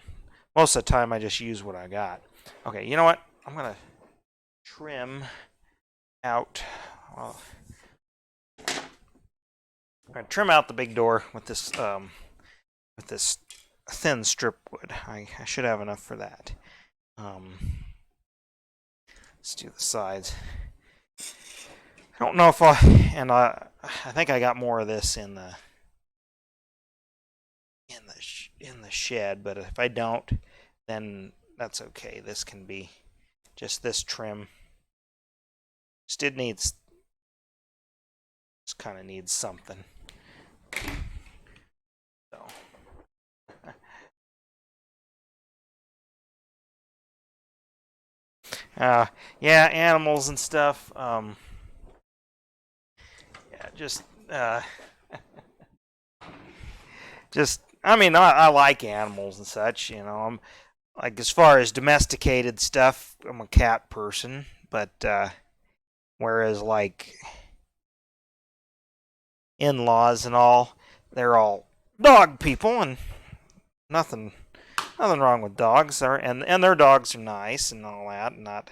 Speaker 26: most of the time, I just use what I got. Okay, you know what? I'm gonna trim out. Well, I'm gonna trim out the big door with this thin strip wood. I should have enough for that. Let's do the sides. I don't know if I think I got more of this in the shed, but if I don't, then that's okay. This can be just this trim. Just kind of needs something. So. Yeah, animals and stuff. Yeah, I mean, I like animals and such. You know, I'm like as far as domesticated stuff, I'm a cat person. But whereas like in-laws and all, they're all dog people, and nothing wrong with dogs. And their dogs are nice and all that, and not,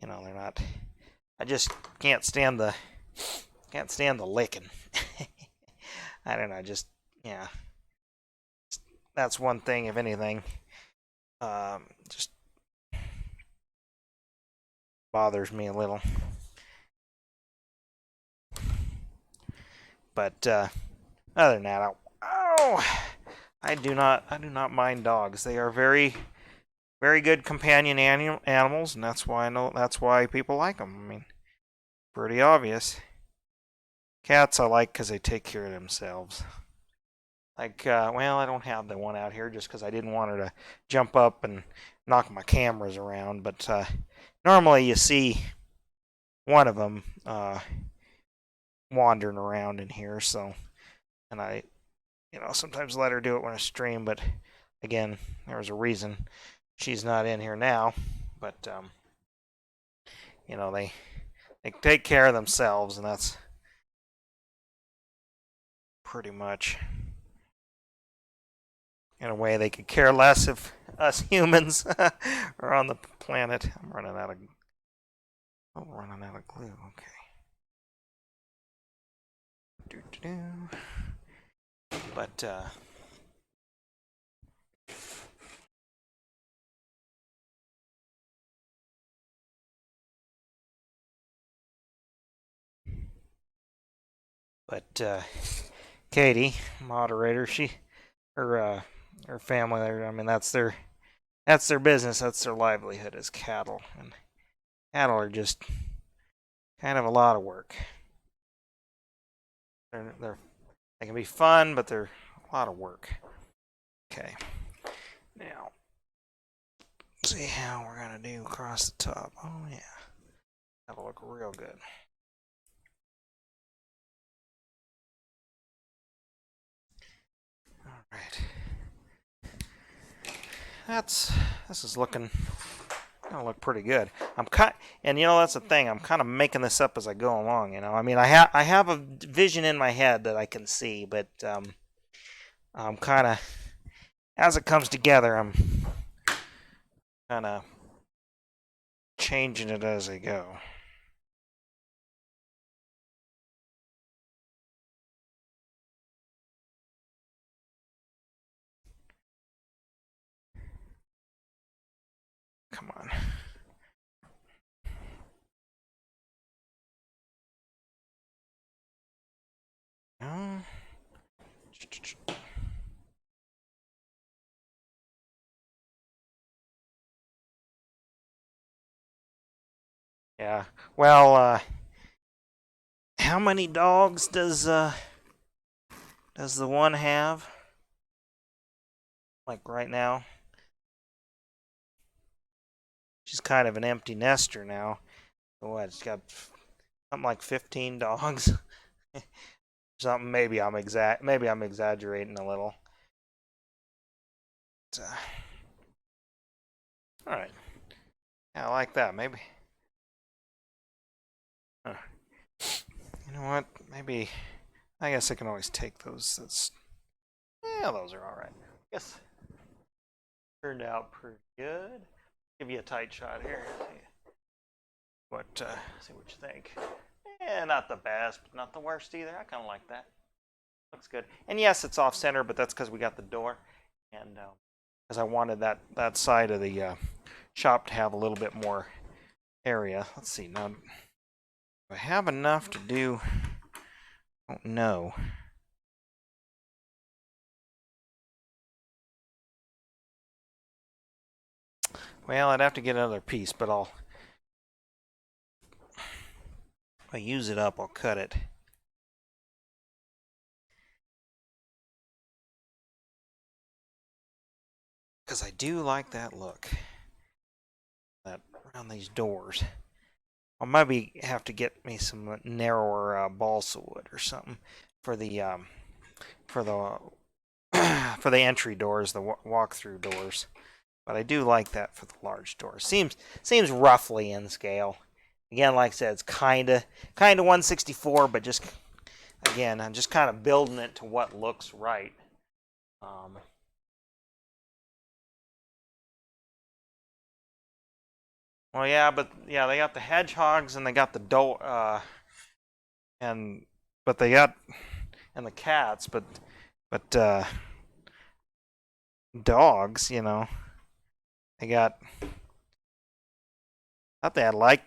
Speaker 26: you know, they're not. I just can't stand the licking. I don't know, just yeah. That's one thing, if anything, just bothers me a little. But other than that, I do not mind dogs. They are very, very good companion animals, and that's why people like them. I mean, pretty obvious. Cats I like because they take care of themselves. Like, well, I don't have the one out here just because I didn't want her to jump up and knock my cameras around. But normally you see one of them wandering around in here. So, and I, sometimes let her do it when I stream. But again, there's a reason she's not in here now. But they take care of themselves, and that's pretty much. In a way, they could care less if us humans are on the planet. I'm running out of glue. Okay. But Katie, moderator, her family there. I mean, that's their business. That's their livelihood is cattle, and cattle are just kind of a lot of work. They can be fun, but they're a lot of work. Okay, now see how we're gonna do across the top. Oh yeah, that'll look real good. All right, this is looking. Gonna look pretty good. And that's the thing. I'm kind of making this up as I go along. I mean, I have a vision in my head that I can see, but I'm kind of, as it comes together, I'm kind of changing it as I go. Come on. No. Yeah. Well, how many dogs does the one have? Like right now? She's kind of an empty nester now. What? It's got something like 15 dogs. Something. Maybe I'm exaggerating a little. But, all right. Yeah, I like that. Maybe. You know what? Maybe. I guess I can always take those. Those are all right. I guess turned out pretty good. Give you a tight shot here. See what you think. Yeah, not the best, but not the worst either. I kind of like that. Looks good. And yes, it's off center, but that's because we got the door, and because I wanted that side of the shop to have a little bit more area. Let's see now. I have enough to do. I don't know. Well, I'd have to get another piece, but if I use it up, I'll cut it. Because I do like that look. That around these doors. I'll maybe have to get me some narrower balsa wood or something for the for the for the entry doors, the walk-through doors. But I do like that for the large doors. Seems roughly in scale. Again, like I said, it's kind of 164, but just again, I'm just kind of building it to what looks right. Well, yeah, but yeah, they got the hedgehogs and they got the but they got and the cats, but dogs, you know, they got. I thought they had like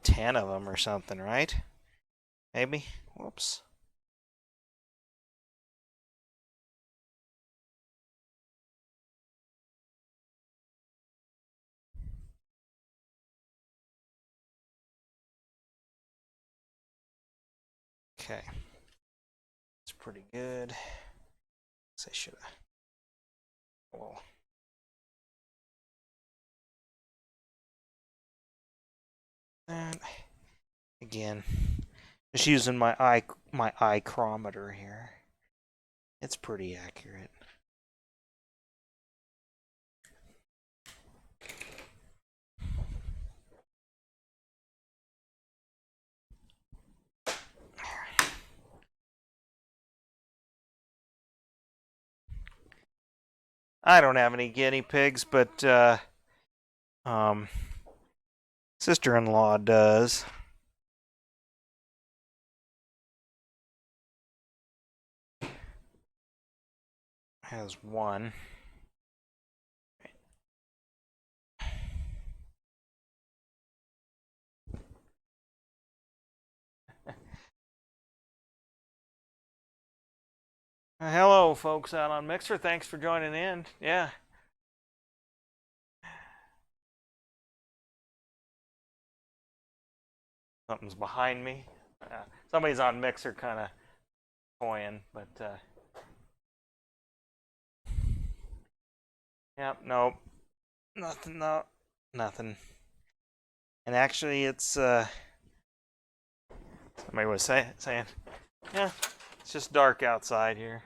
Speaker 26: 10 of them or something, right? Maybe. Whoops. Okay. It's pretty good. So I should have. Well. And again, just using my eye chrometer here. It's pretty accurate. I don't have any guinea pigs, but sister-in-law does. Has one. Hello, folks out on Mixer. Thanks for joining in. Yeah. Something's behind me. Somebody's on Mixer kind of toying, but yep, nope. Nothing, no, nothing. And actually, it's somebody was saying, yeah, it's just dark outside here.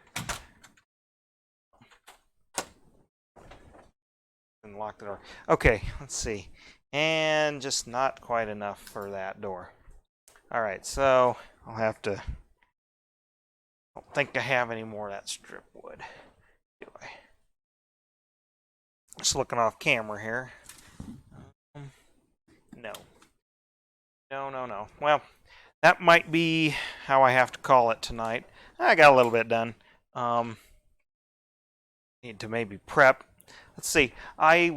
Speaker 26: And lock the door. Okay, let's see. And just not quite enough for that door. All right, so I'll have to. I don't think I have any more of that strip wood, do I? Just looking off camera here. No. No. Well, that might be how I have to call it tonight. I got a little bit done. Need to maybe prep. Let's see. I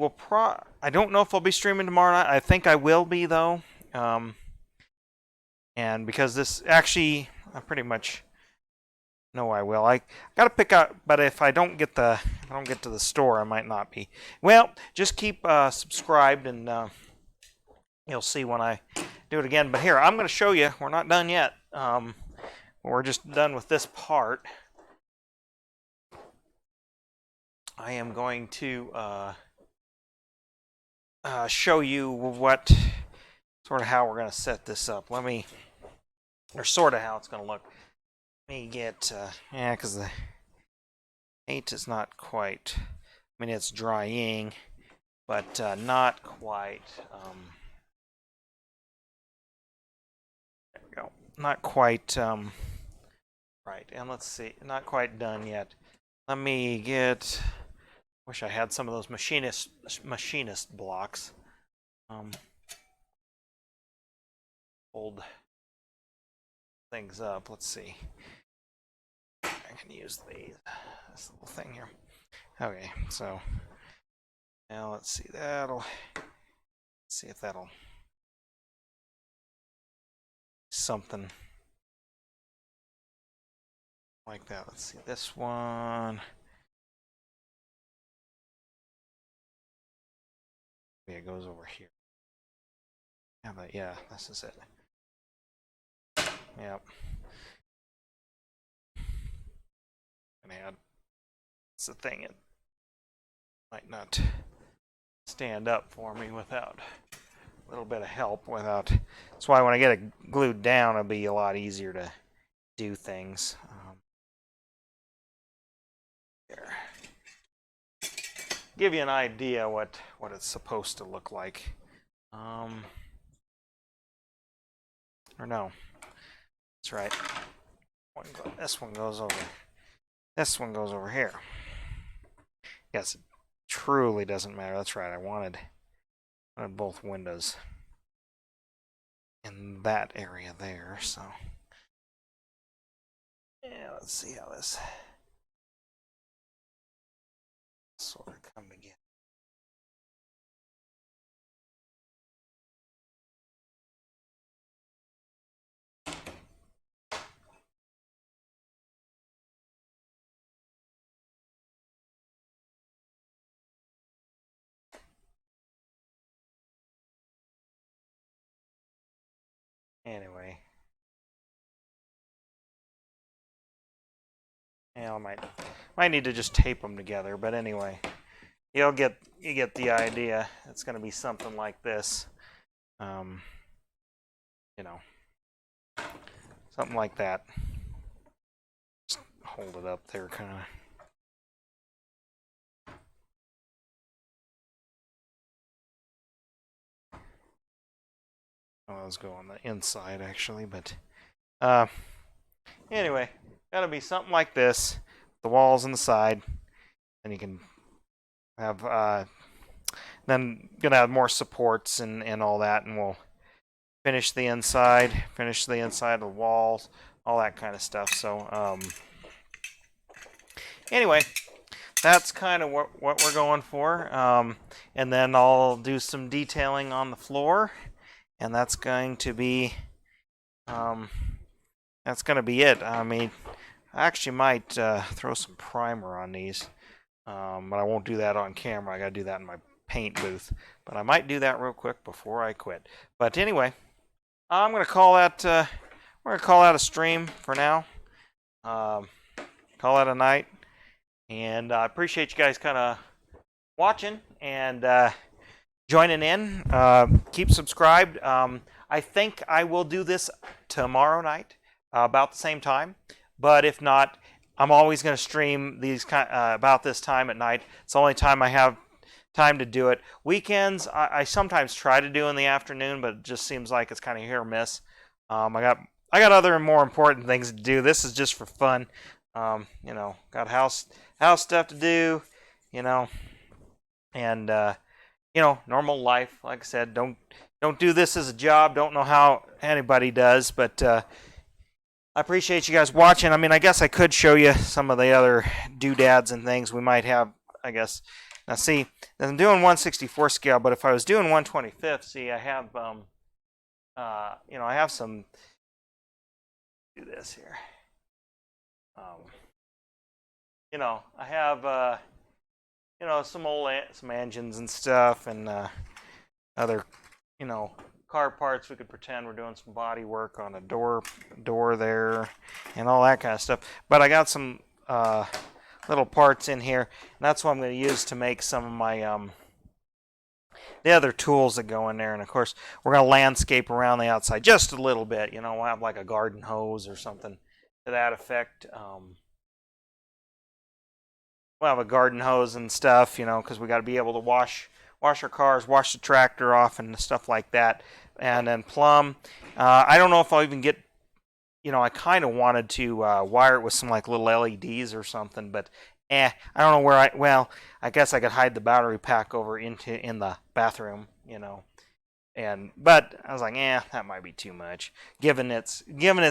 Speaker 26: don't know if I'll be streaming tomorrow night. I think I will be though. And because this actually, I pretty much know I will. I got to pick up, but if I don't get to the store, I might not be. Well, just keep subscribed, and you'll see when I do it again. But here, I'm going to show you. We're not done yet. We're just done with this part. I am going to show you what sort of how we're going to set this up. Or sort of how it's going to look. Let me get, yeah, because the paint is not quite, I mean, it's drying, but not quite, there we go, not quite, right, and let's see, not quite done yet. Let me get, wish I had some of those machinist blocks. Hold things up, let's see. I can use this little thing here. Okay, so now let's see, see if that'll something like that. Let's see this one. Maybe it goes over here. Yeah, but yeah, this is it. Yep. And add. That's the thing. It might not stand up for me without a little bit of help. That's why when I get it glued down, it'll be a lot easier to do things. There. Give you an idea what it's supposed to look like. Or no, that's right. This one goes over. This one goes over here. Yes, it truly doesn't matter. That's right. I wanted both windows in that area there. So yeah, let's see how this sort of come together. Anyway, yeah, I might need to just tape them together, but anyway, you get the idea. It's going to be something like this, you know, something like that. Just hold it up there, kind of. Oh, let's go on the inside actually, but anyway, gotta be something like this. The walls on the side, and you can have then gonna have more supports and all that, and we'll finish the inside of the walls, all that kind of stuff. So anyway, that's kind of what we're going for, and then I'll do some detailing on the floor, and that's going to be it. I mean, I actually might throw some primer on these, but I won't do that on camera. I got to do that in my paint booth, but I might do that real quick before I quit. But anyway, I'm gonna call that we're gonna call that a stream for now. Call that a night, and I appreciate you guys kind of watching and joining in. Keep subscribed. I think I will do this tomorrow night about the same time, but if not, I'm always going to stream these about this time at night. It's the only time I have time to do it. Weekends, I sometimes try to do in the afternoon, but it just seems like it's kind of hit or miss. I got other and more important things to do. This is just for fun. You know, got house stuff to do, you know, and you know, normal life. Like I said, don't do this as a job. Don't know how anybody does, but I appreciate you guys watching. I mean, I guess I could show you some of the other doodads and things we might have, I guess. Now, see, I'm doing 1/64 scale, but if I was doing 1/25, see, I have, you know, I have some. Do this here. You know, I have, you know, some engines and stuff, and other, you know, car parts. We could pretend we're doing some body work on a door there, and all that kind of stuff. But I got some little parts in here, and that's what I'm going to use to make some of my the other tools that go in there. And of course, we're going to landscape around the outside just a little bit. You know, we'll have like a garden hose or something to that effect. We'll have a garden hose and stuff, you know, because we got to be able to wash our cars, wash the tractor off, and stuff like that, and then plumb. I don't know if I'll even get, you know, I kind of wanted to wire it with some like little LEDs or something, but I don't know where well, I guess I could hide the battery pack over in the bathroom, you know. But I was like, that might be too much, given it's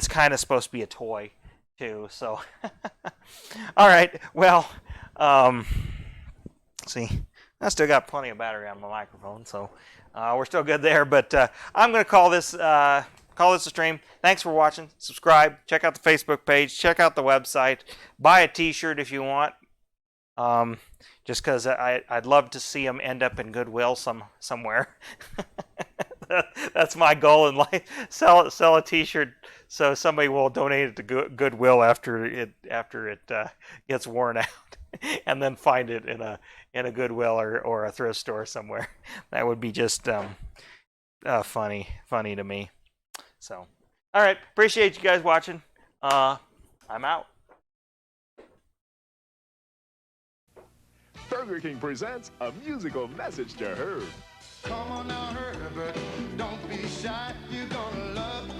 Speaker 26: kind of supposed to be a toy too. So, all right, well, see, I still got plenty of battery on my microphone, so we're still good there. But I'm going to call call this a stream. Thanks for watching. Subscribe. Check out the Facebook page. Check out the website. Buy a T-shirt if you want. Just because I'd love to see them end up in Goodwill somewhere. That's my goal in life. Sell a T-shirt so somebody will donate it to Goodwill after it gets worn out, and then find it in a Goodwill or a thrift store somewhere. That would be just funny to me. So, all right, appreciate you guys watching. I'm out.
Speaker 4: Burger King presents a musical message to Herb.
Speaker 3: Come on now, Herbert, don't be shy. You're gonna love